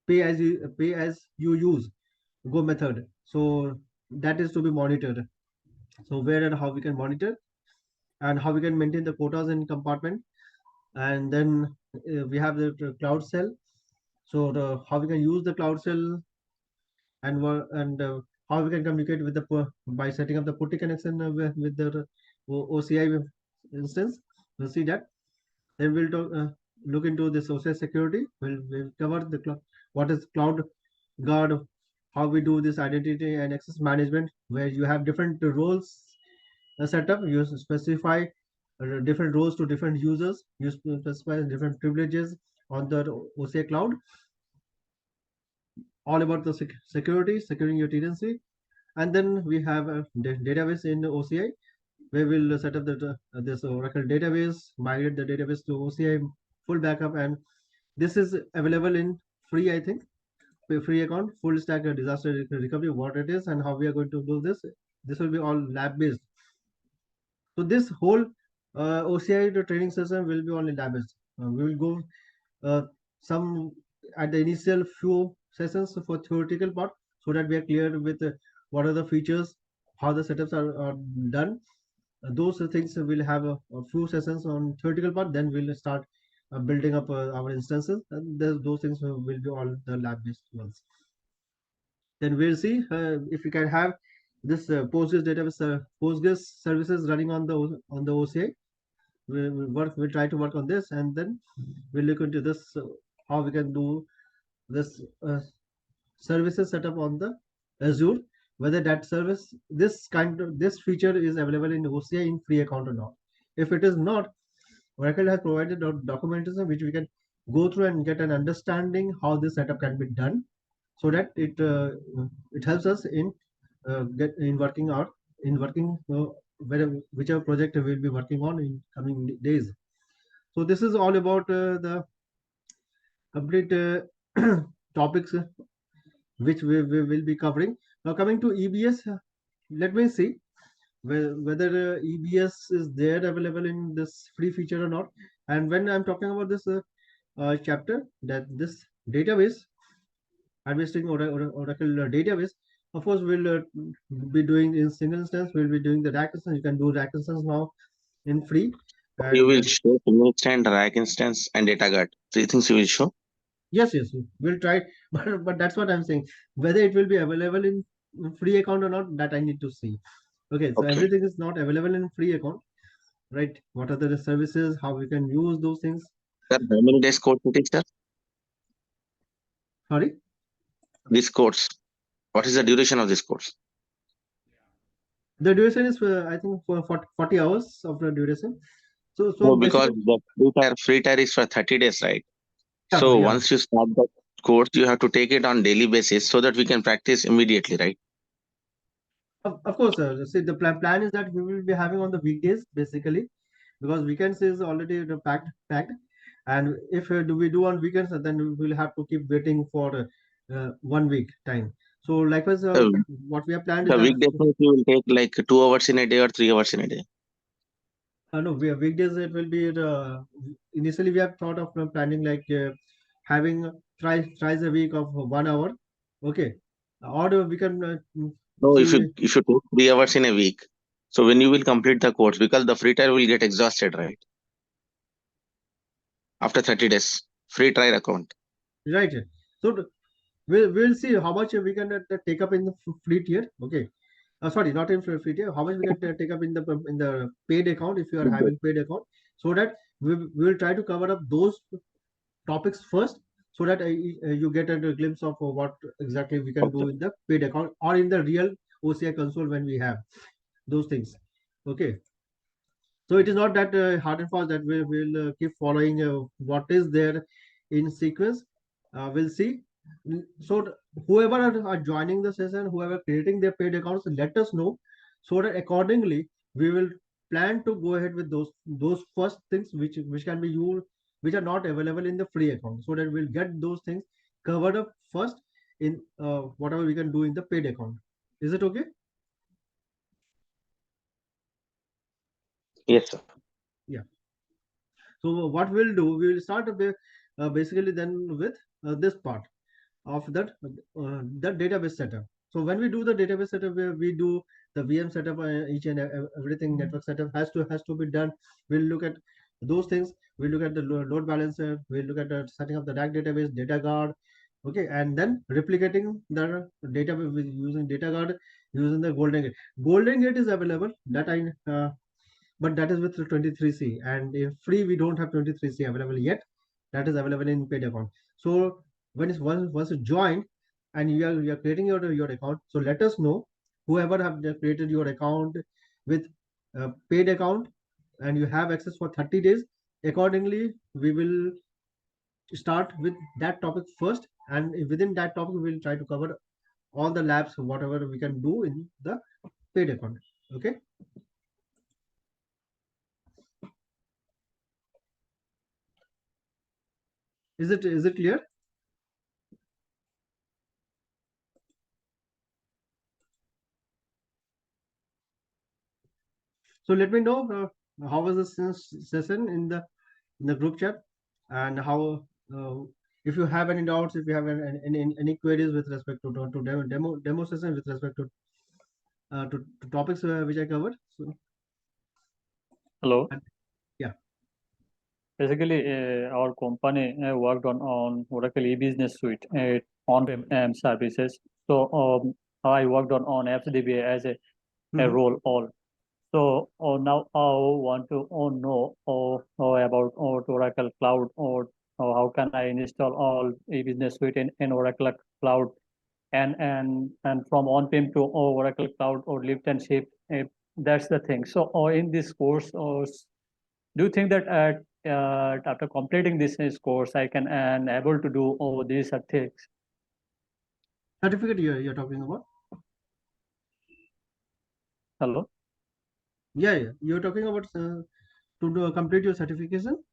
pay as you use go method. So that is to be monitored. So where and how we can monitor and how we can maintain the quotas in compartment. And then we have the cloud cell. So how we can use the cloud cell and how we can communicate with the by setting up the putty connection with the OCI instance. We'll see that. Then we'll look into this OCI security. We'll cover what is cloud guard, how we do this identity and access management, where you have different roles set up. You specify different roles to different users. You specify different privileges on the OCI cloud. All about the security, securing your tenancy. And then we have a database in OCI, where we'll set up this Oracle database, migrate the database to OCI, full backup, and this is available in free, I think, free account, full stack disaster recovery, what it is and how we are going to do this. This will be all lab based. So this whole OCI training session will be only lab based. We will go some at the initial few sessions for theoretical part, so that we are clear with what are the features, how the setups are done. Those things will have a few sessions on theoretical part. Then we'll start building up our instances, and those things will be all the lab based ones. Then we'll see if we can have this Postgres database, Postgres services running on the OCI. We'll try to work on this, and then we'll look into this how we can do this services set up on the Azure, whether that service this feature is available in OCI in free account or not. If it is not, Oracle has provided documentation which we can go through and get an understanding how this setup can be done, so that it helps us in working out in working whichever project we'll be working on in coming days. So this is all about the complete topics which we will be covering. Now coming to EBS, let me see whether EBS is there available in this free feature or not. And when I'm talking about this chapter, that this database, administering Oracle database, of course, we'll be doing in single instance. We'll be doing the rack instance. You can do rack instance now in free. You will And show single instance, rack instance, and data guard. Three things you will show. yes, we'll try. But that's what I'm saying. Whether it will be available in free account or not, that I need to see. Okay, so Okay. everything is not available in free account, right? What are the services? How we can use those things? Sir, how many days course it is, sir? Sorry, This course. What is the duration of this course? the duration is I think for 40 hours of the duration. So No, because basically, the free tier is for 30 days, right? yeah, So yeah. once you start the course, you have to take it on daily basis so that we can practice immediately, right? Of course, sir. See, the plan is that we will be having on the weekdays basically, because weekends is already packed, and if do we do on weekends, then we will have to keep waiting for 1 week time. So likewise, So what we have planned is the that weekdays means you will take like 2 hours in a day or 3 hours in a day. no, we have weekdays. It will be initially we have thought of planning like having thrice a week of 1 hour. Okay, or we can No, if see. you take 3 hours in a week, so when you will complete the course, because the free trial will get exhausted, right? After 30 days, free trial account. Right. So we'll see how much we can take up in the free tier. Okay. Sorry, not in free tier. How much we can take up in the paid account if you are having paid account, so that we will try to cover up those topics first, so that you get a glimpse of what exactly we can do in the paid account or in the real OCI console when we have those things. Okay, so it is not that hard and fast that we will keep following what is there in sequence. We'll see. So whoever are joining the session, whoever creating their paid accounts, let us know, so that accordingly we will plan to go ahead with those first things which can be used, which are not available in the free account, so that we'll get those things covered up first in whatever we can do in the paid account. Is it okay? Yes, sir. Yeah. So what we'll do, we will start basically then with this part of that database setup. So when we do the database setup, we do the VM setup, each and everything network setup has to be done. We'll look at those things. We'll look at the load balancer. We'll look at the setting up the DAG database, data guard. Okay, and then replicating the database using data guard, using the golden gate. Golden gate is available. But that is with 23C, and in free we don't have 23C available yet. That is available in paid account. So when it's once you join and you are creating your account, so let us know, whoever have created your account with paid account, and you have access for 30 days. Accordingly, we will start with that topic first, and within that topic we will try to cover all the labs, whatever we can do in the paid account. Okay. Is it clear? So let me know how was this session in the group chat, and how if you have any doubts, if you have any queries with respect to demo session, with respect to topics which I covered. So Hello. yeah. Basically, our company worked on Oracle e-business suite on-prem services. So I worked on FDBA as a Mhm. role all. So now I want to know about Oracle Cloud, or how can I install all e-business suite in Oracle Cloud, and from on-prem to Oracle Cloud, or lift and shift. That's the thing. So in this course, do you think that after completing this course, I can and able to do all these things? Certificate you're talking about? Hello? Yeah, you're talking about complete your certification.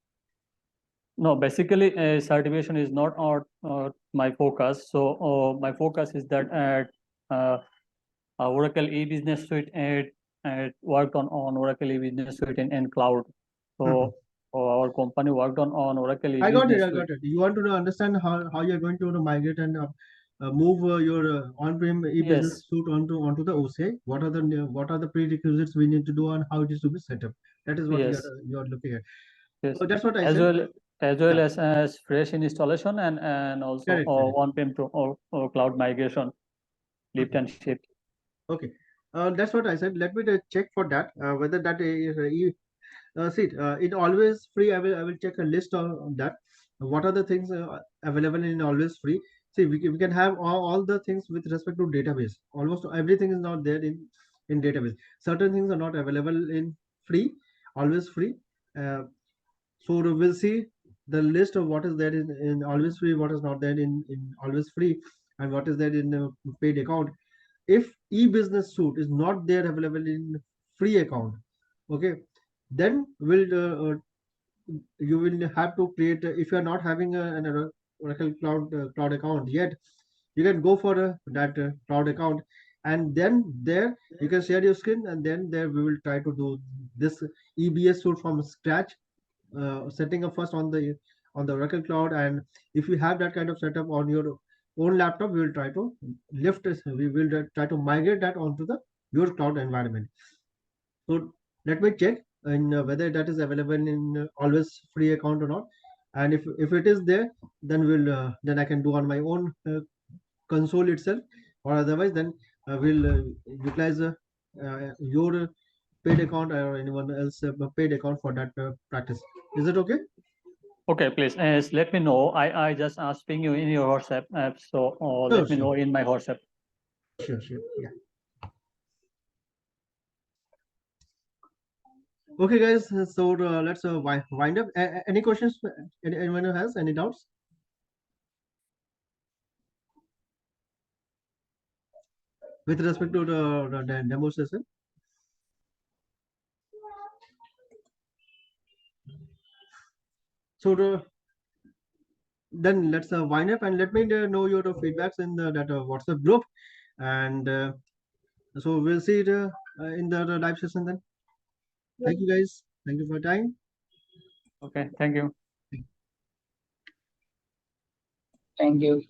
No, basically, certification is not my focus. So my focus is that at Oracle e-business suite and worked on Oracle e-business suite in cloud. Mhm. So our company worked on Oracle I got it. e-business I suite. got it. You want to understand how you're going to migrate and move your on-prem e-business Yes, suite onto the OCI. What are the prerequisites we need to do, and how it is to be set up? That is what yes, you're looking at. yes. So that's what I As said. well as well Yeah, as fresh installation and also correct, correct. on-prem to cloud migration, lift Mhm. and shift. Okay, that's what I said. Let me check for that whether that is see, in always free. I will check a list on that. What are the things available in always free? See, we can have all the things with respect to database. Almost everything is not there in database. Certain things are not available in free, always free. Uh, so we'll see the list of what is there in always free, what is not there in always free, and what is there in paid account. If e-business suite is not there available in free account, okay, then you will have to create if you are not having an Oracle cloud account yet, you can go for that cloud account, and then there you can share your screen, and then there we will try to do this EBS suite from scratch, setting up first on the Oracle cloud. And if you have that kind of setup on your own laptop, we will try to we will try to migrate that onto the your cloud environment. So let me check in whether that is available in always free account or not. And if it is there, then I can do on my own console itself, or otherwise then we'll utilize your paid account or anyone else a paid account for that practice. Is it okay? Okay, please let me know. I just asking you in your WhatsApp app, so let me Sure. know in my WhatsApp. Sure. Yeah. Okay, guys. So let's wind up. Any questions? Anyone who has any doubts? With respect to the demo session? So then let's wind up and let me know your feedbacks in that WhatsApp group, and so we'll see it in the live session then. Thank you, guys. Thank you for your time. Okay, thank you. Thank you.